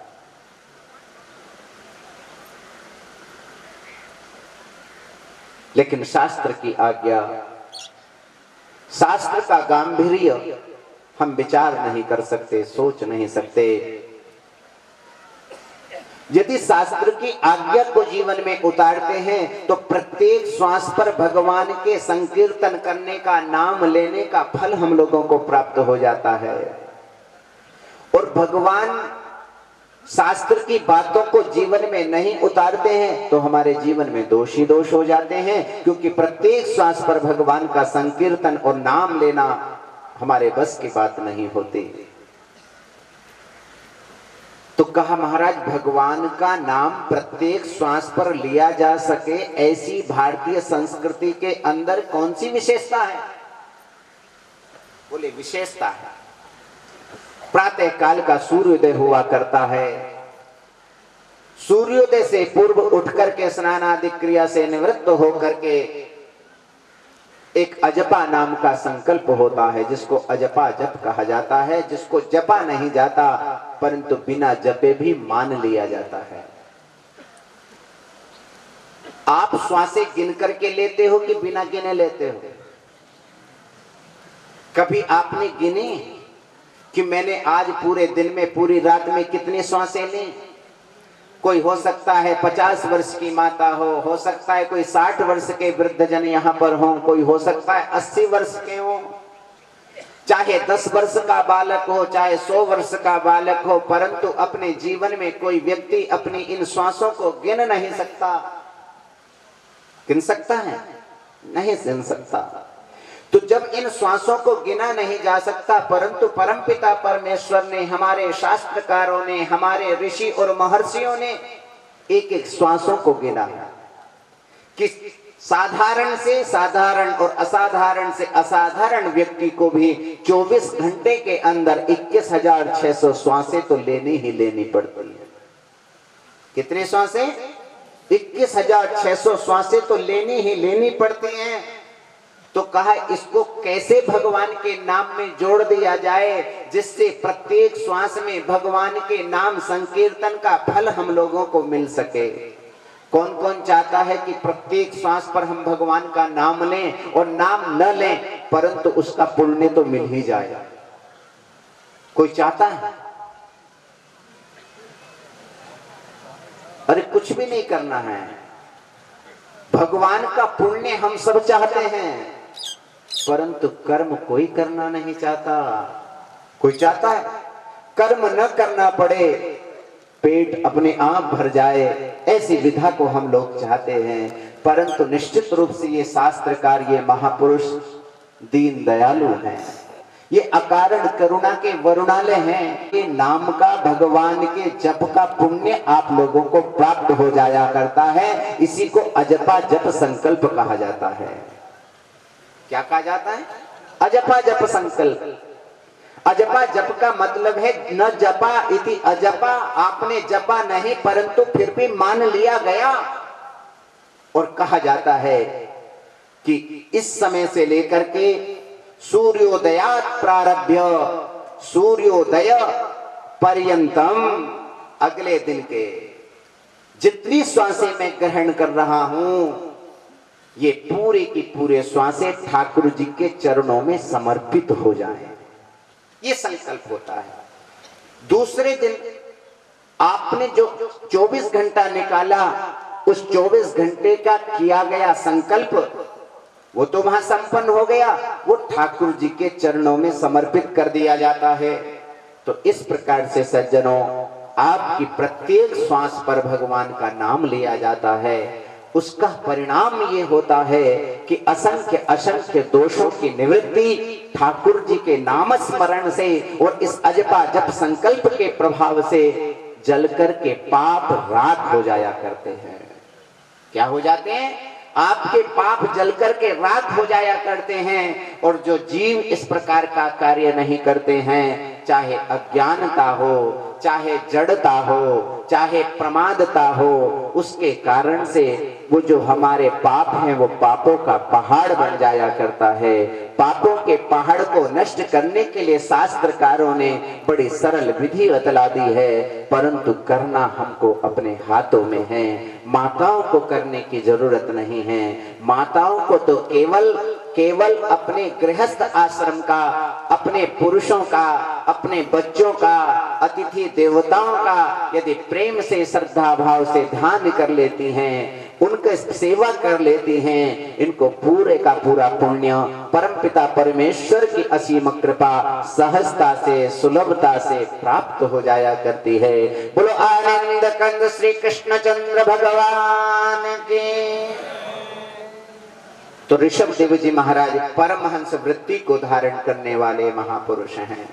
लेकिन शास्त्र की आज्ञा, शास्त्र का गांभीर्य हम विचार नहीं कर सकते, सोच नहीं सकते। यदि शास्त्र की आज्ञा को जीवन में उतारते हैं तो प्रत्येक श्वास पर भगवान के संकीर्तन करने का, नाम लेने का फल हम लोगों को प्राप्त हो जाता है। और भगवान शास्त्र की बातों को जीवन में नहीं उतारते हैं तो हमारे जीवन में दोष ही दोष हो जाते हैं, क्योंकि प्रत्येक श्वास पर भगवान का संकीर्तन और नाम लेना हमारे बस की बात नहीं होती। तो कहा महाराज, भगवान का नाम प्रत्येक श्वास पर लिया जा सके, ऐसी भारतीय संस्कृति के अंदर कौन सी विशेषता है? बोले विशेषता है, प्रातः काल का सूर्योदय हुआ करता है। सूर्योदय से पूर्व उठकर के स्नान आदि क्रिया से निवृत्त होकर के एक अजपा नाम का संकल्प होता है, जिसको अजपा जप कहा जाता है, जिसको जपा नहीं जाता परंतु बिना जपे भी मान लिया जाता है। आप श्वासें गिन करके लेते हो कि बिना गिने लेते हो? कभी आपने गिनी कि मैंने आज पूरे दिन में, पूरी रात में कितनी श्वासें ली? कोई हो सकता है 50 वर्ष की माता हो सकता है कोई 60 वर्ष के वृद्धजन यहाँ पर हो, कोई हो सकता है 80 वर्ष के हो, चाहे 10 वर्ष का बालक हो, चाहे 100 वर्ष का बालक हो, परंतु अपने जीवन में कोई व्यक्ति अपनी इन श्वासों को गिन नहीं सकता। गिन सकता है? नहीं गिन सकता। तो जब इन श्वासों को गिना नहीं जा सकता, परंतु परमपिता परमेश्वर ने, हमारे शास्त्रकारों ने, हमारे ऋषि और महर्षियों ने एक एक श्वासों को गिना कि साधारण से साधारण और असाधारण से असाधारण व्यक्ति को भी 24 घंटे के अंदर 21,600 श्वासें तो लेनी ही लेनी पड़ती है। कितने श्वासें? 21,600 श्वासें तो लेनी ही लेनी पड़ती हैं। तो कहा इसको कैसे भगवान के नाम में जोड़ दिया जाए, जिससे प्रत्येक श्वास में भगवान के नाम संकीर्तन का फल हम लोगों को मिल सके। कौन कौन चाहता है कि प्रत्येक श्वास पर हम भगवान का नाम लें, और नाम न लें परंतु उसका पुण्य तो मिल ही जाए? कोई चाहता है? अरे कुछ भी नहीं करना है, भगवान का पुण्य हम सब चाहते हैं, परंतु कर्म कोई करना नहीं चाहता। कोई चाहता है कर्म न करना पड़े, पेट अपने आप भर जाए, ऐसी विधा को हम लोग चाहते हैं। परंतु निश्चित रूप से ये शास्त्रकार, ये महापुरुष दीन दयालु हैं, ये अकारण करुणा के वरुणालय हैं। ये नाम का, भगवान के जप का पुण्य आप लोगों को प्राप्त हो जाया करता है। इसी को अजपा जप संकल्प कहा जाता है। क्या कहा जाता है? अजपा जप संकल्प। अजपा जप का मतलब है न जपा इति अजपा, आपने जपा नहीं परंतु फिर भी मान लिया गया। और कहा जाता है कि इस समय से लेकर के सूर्योदयात् प्रारभ्य सूर्योदय पर्यंतम, अगले दिन के जितनी श्वासें मैं ग्रहण कर रहा हूं, ये पूरे की पूरे श्वासें ठाकुर जी के चरणों में समर्पित हो जाएं, ये संकल्प होता है। दूसरे दिन आपने जो 24 घंटा निकाला, उस 24 घंटे का किया गया संकल्प वो तो वहां संपन्न हो गया, वो ठाकुर जी के चरणों में समर्पित कर दिया जाता है। तो इस प्रकार से सज्जनों, आपकी प्रत्येक श्वास पर भगवान का नाम लिया जाता है। उसका परिणाम ये होता है कि असंख्य असंख्य दोषों की निवृत्ति ठाकुर जी के नाम स्मरण से और इस अजपा जप संकल्प के प्रभाव से जलकर के पाप राख हो जाया करते हैं। क्या हो जाते हैं? आपके पाप जलकर के राख हो जाया करते हैं। और जो जीव इस प्रकार का कार्य नहीं करते हैं, चाहे अज्ञानता हो, चाहे जड़ता हो, चाहे प्रमादता हो, उसके कारण से वो जो हमारे पाप हैं वो पापों का पहाड़ बन जाया करता है। पापों के पहाड़ को नष्ट करने के लिए शास्त्रकारों ने बड़ी सरल विधि बतला दी है, परंतु करना हमको अपने हाथों में है। माताओं को करने की जरूरत नहीं है। माताओं को तो केवल केवल अपने गृहस्थ आश्रम का, अपने पुरुषों का, अपने बच्चों का, अतिथि देवताओं का यदि प्रेम से श्रद्धा भाव से ध्यान कर लेती हैं, उनके सेवा कर लेती हैं, इनको पूरे का पूरा पुण्य परमपिता परमेश्वर की असीम कृपा सहजता से सुलभता से प्राप्त हो जाया करती है। बोलो आनंद कंद श्री कृष्ण चंद्र भगवान की। तो ऋषभ देव जी महाराज परमहंस वृत्ति को धारण करने वाले महापुरुष हैं।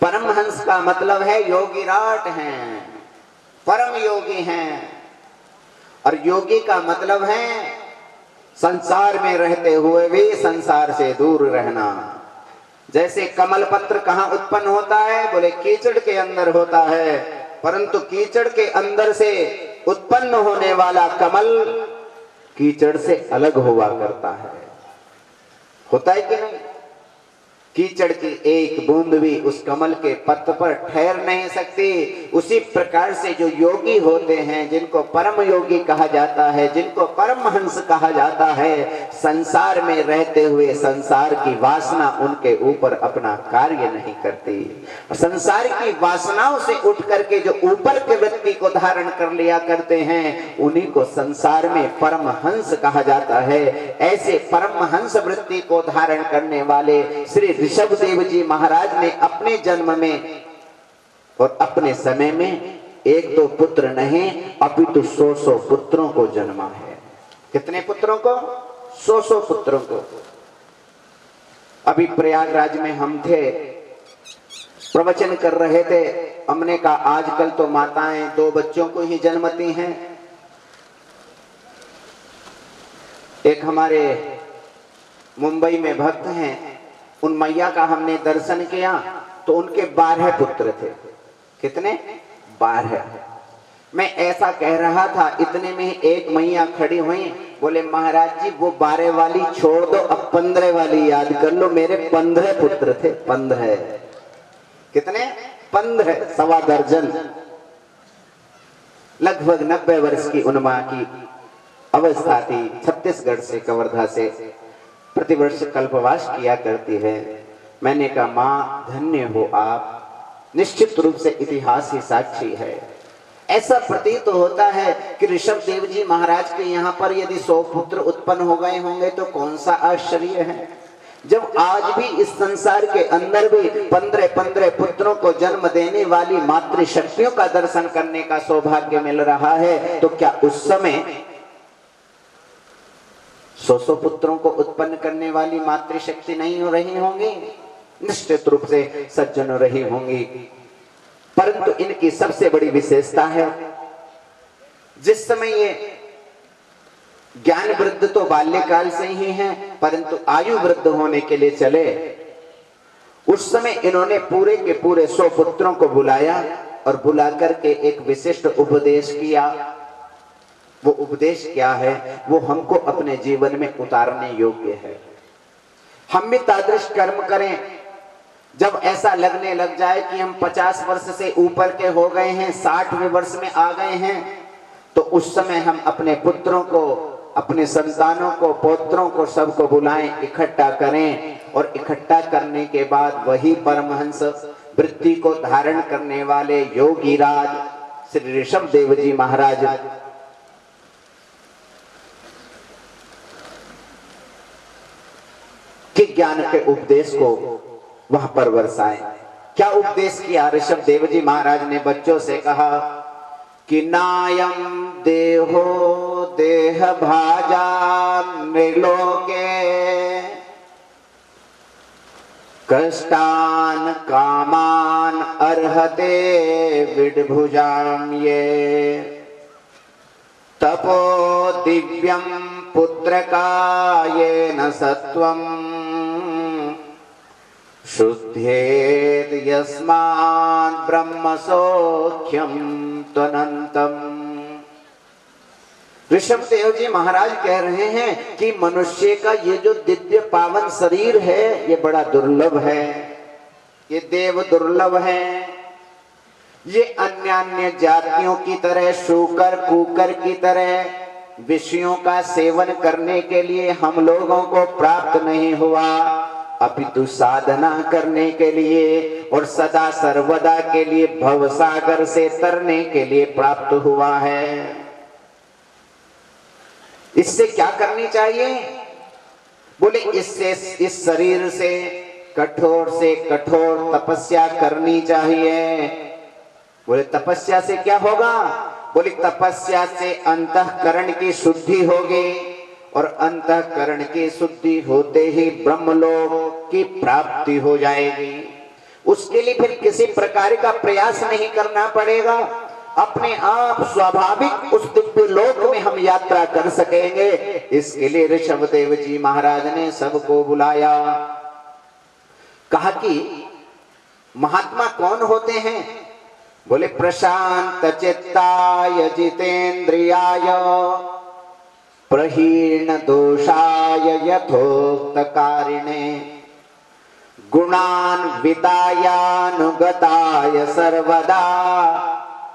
परमहंस का मतलब है योगीराट हैं, परम योगी हैं। और योगी का मतलब है संसार में रहते हुए भी संसार से दूर रहना। जैसे कमल पत्र कहाँ उत्पन्न होता है? बोले कीचड़ के अंदर होता है, परंतु कीचड़ के अंदर से उत्पन्न होने वाला कमल कीचड़ से अलग हुआ करता है। होता है कि नहीं? कीचड़ की एक बूंद भी उस कमल के पत्त पर ठहर नहीं सकती। उसी प्रकार से जो योगी होते हैं, जिनको परम योगी कहा जाता है, जिनको परमहंस कहा जाता है, संसार में रहते हुए संसार की वासना उनके ऊपर अपना कार्य नहीं करती। संसार की वासनाओं से उठ करके जो ऊपर के व्यक्ति को धारण कर लिया करते हैं, उन्हीं को संसार में परमहंस कहा जाता है। ऐसे परमहंस वृत्ति को धारण करने वाले श्री ऋषभ देव जी महाराज ने अपने जन्म में और अपने समय में एक दो पुत्र नहीं अपितु 100 पुत्रों को जन्मा है। कितने पुत्रों को? 100 पुत्रों को। अभी प्रयागराज में हम थे, प्रवचन कर रहे थे, हमने कहा आजकल तो माताएं 2 बच्चों को ही जन्मती हैं। एक हमारे मुंबई में भक्त हैं, उन मैया का हमने दर्शन किया तो उनके 12 पुत्र थे। कितने? 12। मैं ऐसा कह रहा था, इतने में एक मैया खड़ी हुई, बोले महाराज जी वो 12 वाली छोड़ दो, अब 15 वाली याद कर लो। मेरे 15 पुत्र थे। 15। कितने? 15, सवा दर्जन। लगभग 90 वर्ष की उन मां की अवस्था थी। छत्तीसगढ़ से, कवर्धा से प्रतिवर्ष कल्पवास किया करती है। मैंने कहा मां धन्य हो आप, निश्चित रूप से इतिहास ही साक्षी है। ऐसा प्रतीत होता है कि ऋषभ देव जी महाराज के यहाँ पर यदि 100 पुत्र उत्पन्न हो गए होंगे तो कौन सा आश्चर्य है। जब आज भी इस संसार के अंदर भी 15 पुत्रों को जन्म देने वाली मातृशक्तियों का दर्शन करने का सौभाग्य मिल रहा है, तो क्या उस समय 100 पुत्रों को उत्पन्न करने वाली मातृशक्ति नहीं हो रही होंगी? निश्चित रूप से सज्जन हो रही होंगी। परंतु इनकी सबसे बड़ी विशेषता है, जिस समय ये ज्ञान वृद्ध तो बाल्यकाल से ही है, परंतु आयु वृद्ध होने के लिए चले, उस समय इन्होंने पूरे के पूरे 100 पुत्रों को बुलाया और बुला करके एक विशिष्ट उपदेश किया। वो उपदेश क्या है? वो हमको अपने जीवन में उतारने योग्य है। हम भी तादृश कर्म करें। जब ऐसा लगने लग जाए कि हम 50 वर्ष से ऊपर के हो गए हैं, 60वें वर्ष में आ गए हैं, तो उस समय हम अपने पुत्रों को, अपने संतानों को, पौत्रों को, सबको बुलाएं, इकट्ठा करें। और इकट्ठा करने के बाद वही परमहंस वृत्ति को धारण करने वाले योगीराज श्री ऋषभ देव जी महाराज के ज्ञान के उपदेश को वहां पर बरसाएं। क्या उपदेश किया? ऋषभ देव जी महाराज ने बच्चों से कहा कि नायम देहो देह भाजा नृलोके कष्टान कामान अर्हते विडभुजाम ये तपो दिव्यम पुत्र का ये न सत्वम शुद्धेद यस्मात् ब्रह्म सौख्यम त्वनंतम। ऋषभ देव जी महाराज कह रहे हैं कि मनुष्य का ये जो दिव्य पावन शरीर है, ये बड़ा दुर्लभ है, ये देव दुर्लभ है। ये अन्य अन्य जातियों की तरह, शूकर कूकर की तरह विषयों का सेवन करने के लिए हम लोगों को प्राप्त नहीं हुआ, अपितु साधना करने के लिए और सदा सर्वदा के लिए भवसागर से तरने के लिए प्राप्त हुआ है। इससे क्या करनी चाहिए? बोले इससे, इस शरीर से कठोर से कठोर तपस्या करनी चाहिए। बोले तपस्या से क्या होगा? बोले तपस्या से अंतःकरण की शुद्धि होगी और अंतःकरण की शुद्धि होते ही ब्रह्मलोक की प्राप्ति हो जाएगी। उसके लिए फिर किसी प्रकार का प्रयास नहीं करना पड़ेगा, अपने आप स्वाभाविक उस दिव्य लोक में हम यात्रा कर सकेंगे। इसके लिए ऋषभदेव जी महाराज ने सबको बुलाया, कहा कि महात्मा कौन होते हैं? बोले प्रशांत चित्ताय जितेंद्रियाय प्रहीण दोषाय यथोक्तकारिणे गुणान्वितायानुगताय सर्वदा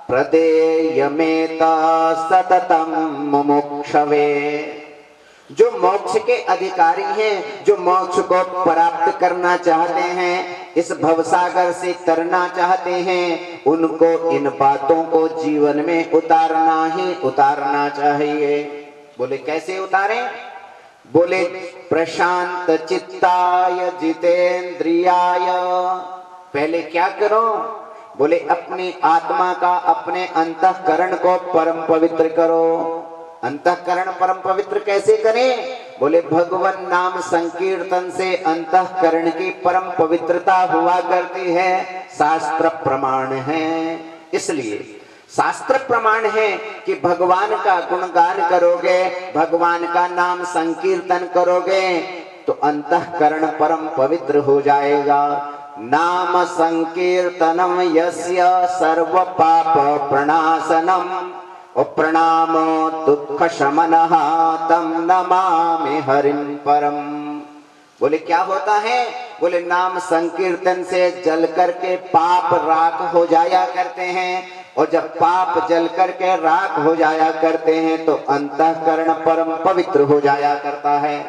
प्रदेयमेत सततम मुमुक्षवे। जो मोक्ष के अधिकारी हैं, जो मोक्ष को प्राप्त करना चाहते हैं, इस भवसागर से तरना चाहते हैं, उनको इन बातों को जीवन में उतारना ही उतारना चाहिए। बोले कैसे उतारें? बोले प्रशांत चित्ताय जितेंद्रियाय। पहले क्या करो? बोले अपनी आत्मा का, अपने अंतःकरण को परम पवित्र करो। अंतःकरण परम पवित्र कैसे करें? बोले भगवान नाम संकीर्तन से अंतःकरण की परम पवित्रता हुआ करती है, शास्त्र प्रमाण है। इसलिए शास्त्र प्रमाण है कि भगवान का गुणगान करोगे, भगवान का नाम संकीर्तन करोगे तो अंतःकरण परम पवित्र हो जाएगा। नाम संकीर्तनम यस्य सर्व पाप प्रणाशनम और प्रणामो दुख शमनः तम नमामि हरिं परम। बोले क्या होता है? बोले नाम संकीर्तन से जल करके पाप राख हो जाया करते हैं, और जब पाप जल करके राख हो जाया करते हैं तो अंतःकरण परम पवित्र हो जाया करता है।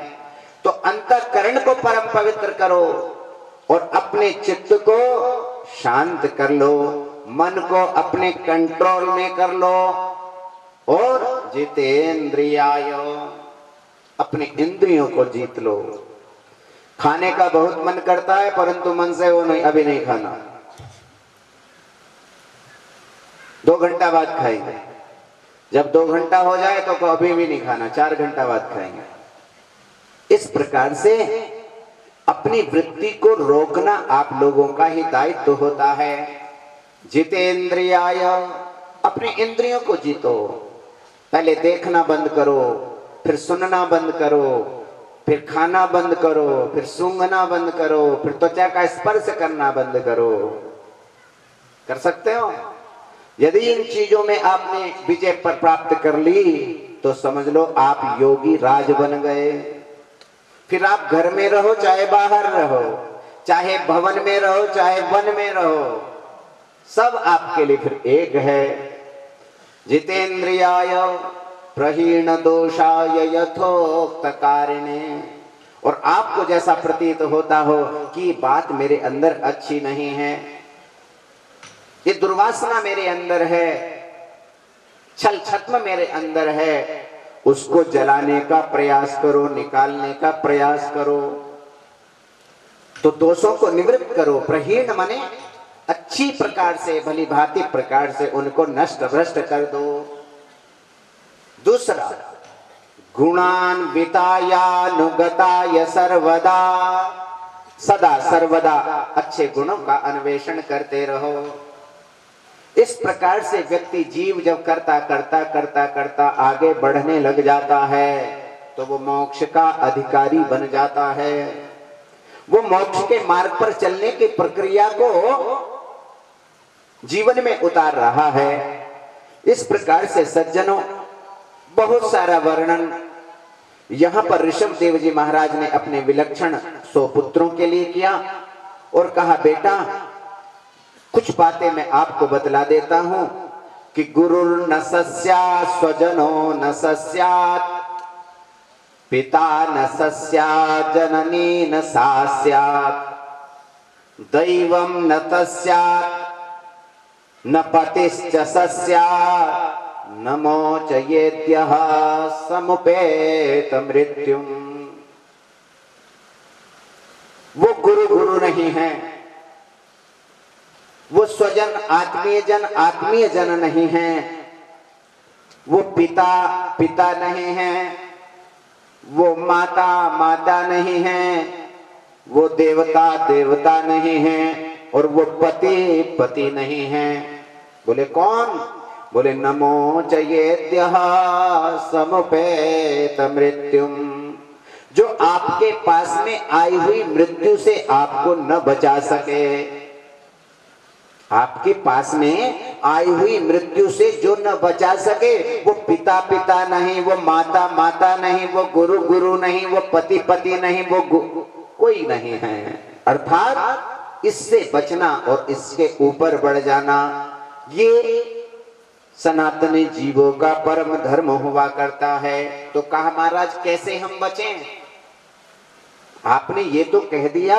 तो अंतःकरण को परम पवित्र करो और अपने चित्त को शांत कर लो, मन को अपने कंट्रोल में कर लो और जितेंद्रियाय, अपने इंद्रियों को जीत लो। खाने का बहुत मन करता है परंतु मन से वो नहीं, अभी नहीं खाना, 2 घंटा बाद खाएंगे। जब 2 घंटा हो जाए तो अभी भी नहीं खाना, 4 घंटा बाद खाएंगे। इस प्रकार से अपनी वृत्ति को रोकना आप लोगों का ही दायित्व होता है। जितेंद्रियाय, अपने इंद्रियों को जीतो। पहले देखना बंद करो, फिर सुनना बंद करो, फिर खाना बंद करो, फिर सूंघना बंद करो, फिर त्वचा का स्पर्श करना बंद करो। कर सकते हो? यदि इन चीजों में आपने विजय पर प्राप्त कर ली तो समझ लो आप योगी राज बन गए। फिर आप घर में रहो चाहे बाहर रहो, चाहे भवन में रहो चाहे वन में रहो, सब आपके लिए फिर एक है। जितेंद्रियाय प्रहीण दोषाय यथोक्तकारिणे। और आपको जैसा प्रतीत होता हो कि बात मेरे अंदर अच्छी नहीं है, ये दुर्वासना मेरे अंदर है, छल छद्म मेरे अंदर है, उसको जलाने का प्रयास करो, निकालने का प्रयास करो, तो दोषों को निवृत्त करो। प्रहीण माने अच्छी प्रकार से, भली भांति प्रकार से उनको नष्ट भ्रष्ट कर दो। दूसरा, गुणान्वितायानुगताय सर्वदा, सदा सर्वदा अच्छे गुणों का अन्वेषण करते रहो। इस प्रकार से व्यक्ति जीव जब करता करता करता करता आगे बढ़ने लग जाता है तो वो मोक्ष का अधिकारी बन जाता है। वो मोक्ष के मार्ग पर चलने की प्रक्रिया को जीवन में उतार रहा है। इस प्रकार से सज्जनों, बहुत सारा वर्णन यहां पर ऋषभदेव जी महाराज ने अपने विलक्षण 100 पुत्रों के लिए किया और कहा बेटा कुछ बातें मैं आपको बतला देता हूं कि गुरुर्न सस्यात् स्वजनो न सस्यात् पिता न सस्यात् जननी न सा स्यात् दैवं न तस्यात् न पतिश्च सस्यात् न मोचयेद्यः समुपेत मृत्युम। वो गुरु नहीं है, वो स्वजन आत्मीय जन नहीं है, वो पिता नहीं है, वो माता नहीं है, वो देवता नहीं है, और वो पति नहीं है। बोले कौन? बोले नमो चयेद्यः समुपेत मृत्युम। जो आपके पास में आई हुई मृत्यु से आपको न बचा सके, आपके पास में आई हुई मृत्यु से जो न बचा सके, वो पिता नहीं, वो माता नहीं, वो गुरु नहीं, वो पति नहीं, वो कोई नहीं है। अर्थात इससे बचना और इसके ऊपर बढ़ जाना, ये सनातनी जीवों का परम धर्म हुआ करता है। तो कहा महाराज कैसे हम बचें? आपने ये तो कह दिया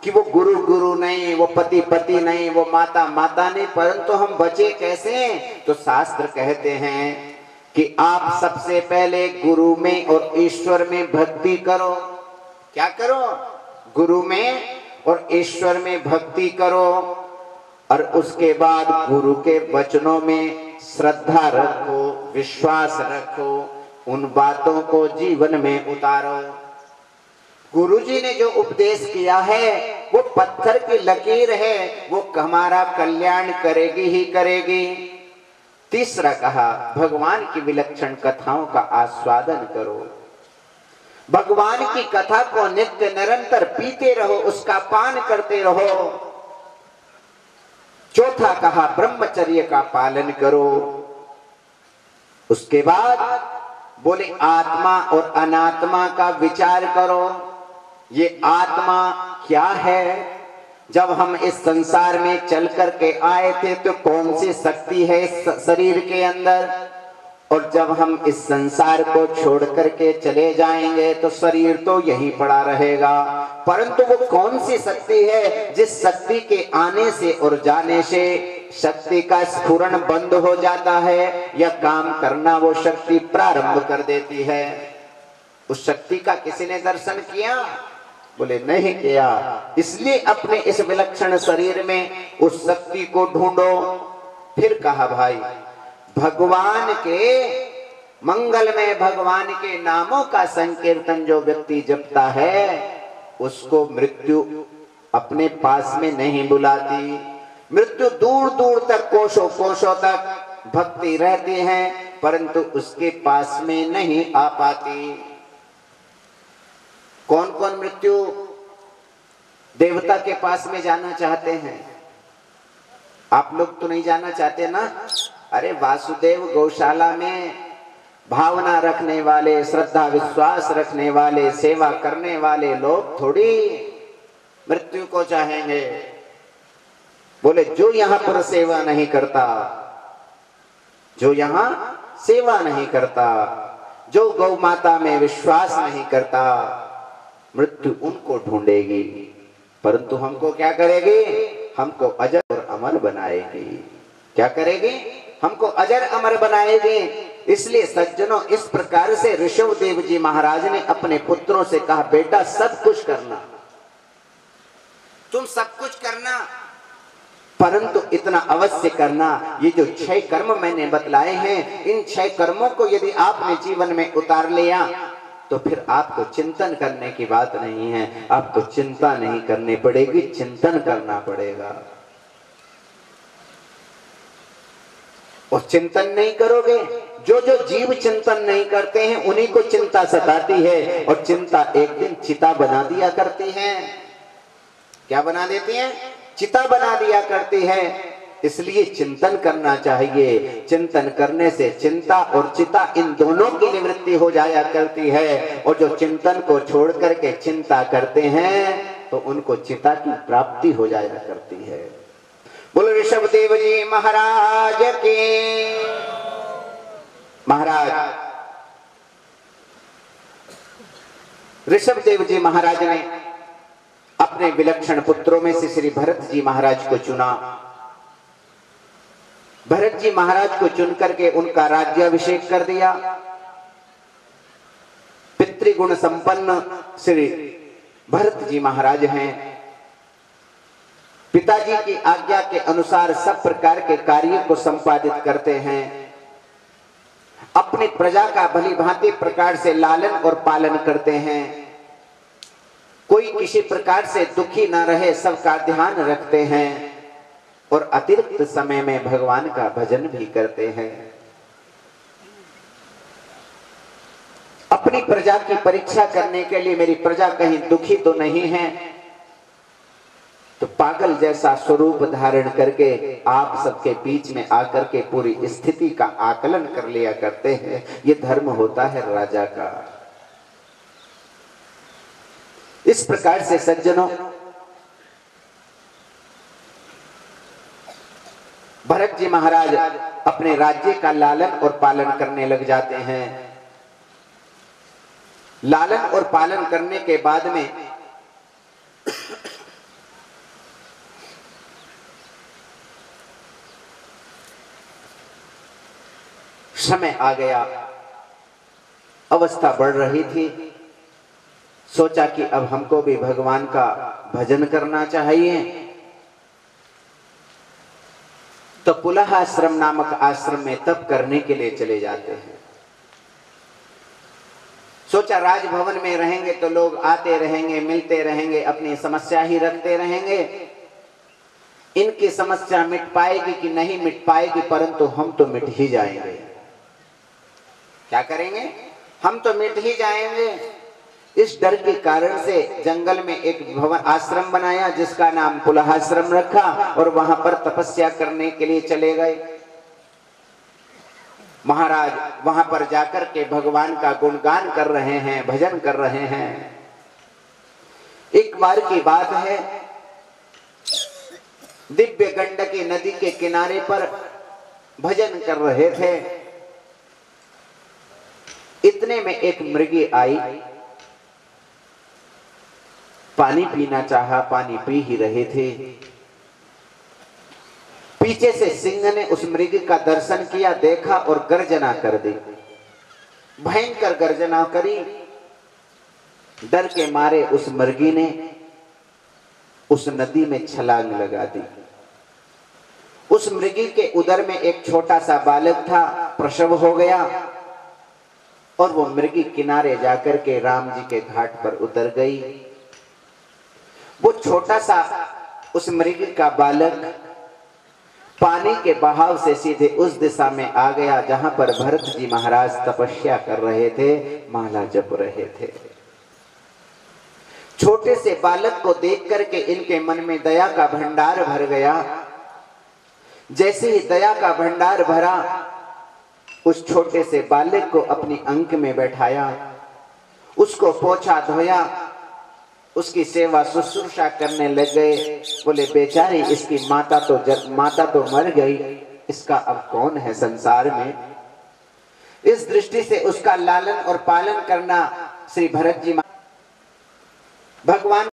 कि वो गुरु नहीं, वो पति नहीं, वो माता नहीं, परंतु हम बचे कैसे? तो शास्त्र कहते हैं कि आप सबसे पहले गुरु में और ईश्वर में भक्ति करो। क्या करो? गुरु में और ईश्वर में भक्ति करो, और उसके बाद गुरु के वचनों में श्रद्धा रखो, विश्वास रखो, उन बातों को जीवन में उतारो। गुरुजी ने जो उपदेश किया है वो पत्थर की लकीर है, वो हमारा कल्याण करेगी ही करेगी। तीसरा कहा भगवान की विलक्षण कथाओं का आस्वादन करो, भगवान की कथा को नित्य निरंतर पीते रहो, उसका पान करते रहो। चौथा कहा ब्रह्मचर्य का पालन करो। उसके बाद बोले आत्मा और अनात्मा का विचार करो। ये आत्मा क्या है? जब हम इस संसार में चल करके आए थे तो कौन सी शक्ति है इस शरीर के अंदर, और जब हम इस संसार को छोड़ करके चले जाएंगे तो शरीर तो यहीं पड़ा रहेगा, परंतु वो कौन सी शक्ति है जिस शक्ति के आने से और जाने से शक्ति का स्फुरण बंद हो जाता है या काम करना वो शक्ति प्रारंभ कर देती है? उस शक्ति का किसी ने दर्शन किया? बोले नहीं किया। इसलिए अपने इस विलक्षण शरीर में उस शक्ति को ढूंढो। फिर कहा भाई भगवान के मंगलमय भगवान के नामों का संकीर्तन जो व्यक्ति जपता है उसको मृत्यु अपने पास में नहीं बुलाती। मृत्यु दूर दूर तक कोसों तक भक्ति रहती है, परंतु उसके पास में नहीं आ पाती। कौन कौन मृत्यु देवता के पास में जाना चाहते हैं? आप लोग तो नहीं जाना चाहते ना? अरे वासुदेव गौशाला में भावना रखने वाले, श्रद्धा विश्वास रखने वाले, सेवा करने वाले लोग थोड़ी मृत्यु को चाहेंगे। बोले जो यहां पर सेवा नहीं करता, जो यहां सेवा नहीं करता, जो गौ माता में विश्वास नहीं करता, मृत्यु उनको ढूंढेगी, परंतु हमको क्या करेगी? हमको अजर और अमर बनाएगी। क्या करेगी? हमको अजर अमर बनाएगी। इसलिए सज्जनों इस प्रकार से ऋषभदेव जी महाराज ने अपने पुत्रों से कहा बेटा सब कुछ करना, तुम सब कुछ करना, परंतु इतना अवश्य करना, ये जो 6 कर्म मैंने बतलाए हैं, इन 6 कर्मों को यदि आपने जीवन में उतार लिया तो फिर आपको चिंतन करने की बात नहीं है, आपको चिंता नहीं करनी पड़ेगी, चिंतन करना पड़ेगा। और चिंतन नहीं करोगे, जो जो जीव चिंतन नहीं करते हैं उन्हीं को चिंता सताती है, और चिंता एक दिन चिता बना दिया करती है। क्या बना देती है? चिता बना दिया करती है। इसलिए चिंतन करना चाहिए। चिंतन करने से चिंता और चिता इन दोनों की निवृत्ति हो जाया करती है, और जो चिंतन को छोड़ करके चिंता करते हैं तो उनको चिता की प्राप्ति हो जाया करती है। बोलो ऋषभ देव जी महाराज के। महाराज ऋषभ देव जी महाराज ने अपने विलक्षण पुत्रों में से श्री भरत जी महाराज को चुना। भरत जी महाराज को चुन करके उनका राज्याभिषेक कर दिया। पितृगुण संपन्न श्री भरत जी महाराज हैं। पिताजी की आज्ञा के अनुसार सब प्रकार के कार्य को संपादित करते हैं। अपनी प्रजा का भली भांति प्रकार से लालन और पालन करते हैं। कोई किसी प्रकार से दुखी न रहे, सबका ध्यान रखते हैं और अतिरिक्त समय में भगवान का भजन भी करते हैं। अपनी प्रजा की परीक्षा करने के लिए मेरी प्रजा कहीं दुखी तो नहीं है, तो पागल जैसा स्वरूप धारण करके आप सबके बीच में आकर के पूरी स्थिति का आकलन कर लिया करते हैं। ये धर्म होता है राजा का। इस प्रकार से सज्जनों, भरत जी महाराज अपने राज्य का लालन और पालन करने लग जाते हैं। लालन और पालन करने के बाद में समय आ गया, अवस्था बढ़ रही थी। सोचा कि अब हमको भी भगवान का भजन करना चाहिए। तो पुलह आश्रम नामक आश्रम में तप करने के लिए चले जाते हैं। सोचा राजभवन में रहेंगे तो लोग आते रहेंगे, मिलते रहेंगे, अपनी समस्या ही रखते रहेंगे। इनकी समस्या मिट पाएगी कि नहीं मिट पाएगी, परंतु हम तो मिट ही जाएंगे। क्या करेंगे? हम तो मिट ही जाएंगे। इस डर के कारण से जंगल में एक भवन आश्रम बनाया जिसका नाम पुलहाश्रम रखा और वहां पर तपस्या करने के लिए चले गए। महाराज वहां पर जाकर के भगवान का गुणगान कर रहे हैं, भजन कर रहे हैं। एक बार की बात है, दिव्य गंडकी नदी के किनारे पर भजन कर रहे थे। इतने में एक मृगी आई, पानी पीना चाहा, पानी पी ही रहे थे। पीछे से सिंह ने उस मृगी का दर्शन किया, देखा और गर्जना कर दी। भयंकर गर्जना करी। डर के मारे उस मृगी ने उस नदी में छलांग लगा दी। उस मृगी के उदर में एक छोटा सा बालक था, प्रसव हो गया और वो मृगी किनारे जाकर के राम जी के घाट पर उतर गई। वो छोटा सा उस मृगी का बालक पानी के बहाव से सीधे उस दिशा में आ गया जहां पर भरत जी महाराज तपस्या कर रहे थे, माला जप रहे थे। छोटे से बालक को देख करके इनके मन में दया का भंडार भर गया। जैसे ही दया का भंडार भरा, उस छोटे से बालक को अपनी अंक में बैठाया, उसको पोछा धोया, उसकी सेवा शुश्रूषा करने लग गए। बोले बेचारी, इसकी माता तो मर गई, इसका अब कौन है संसार में। इस दृष्टि से उसका लालन और पालन करना श्री भरत जी भगवान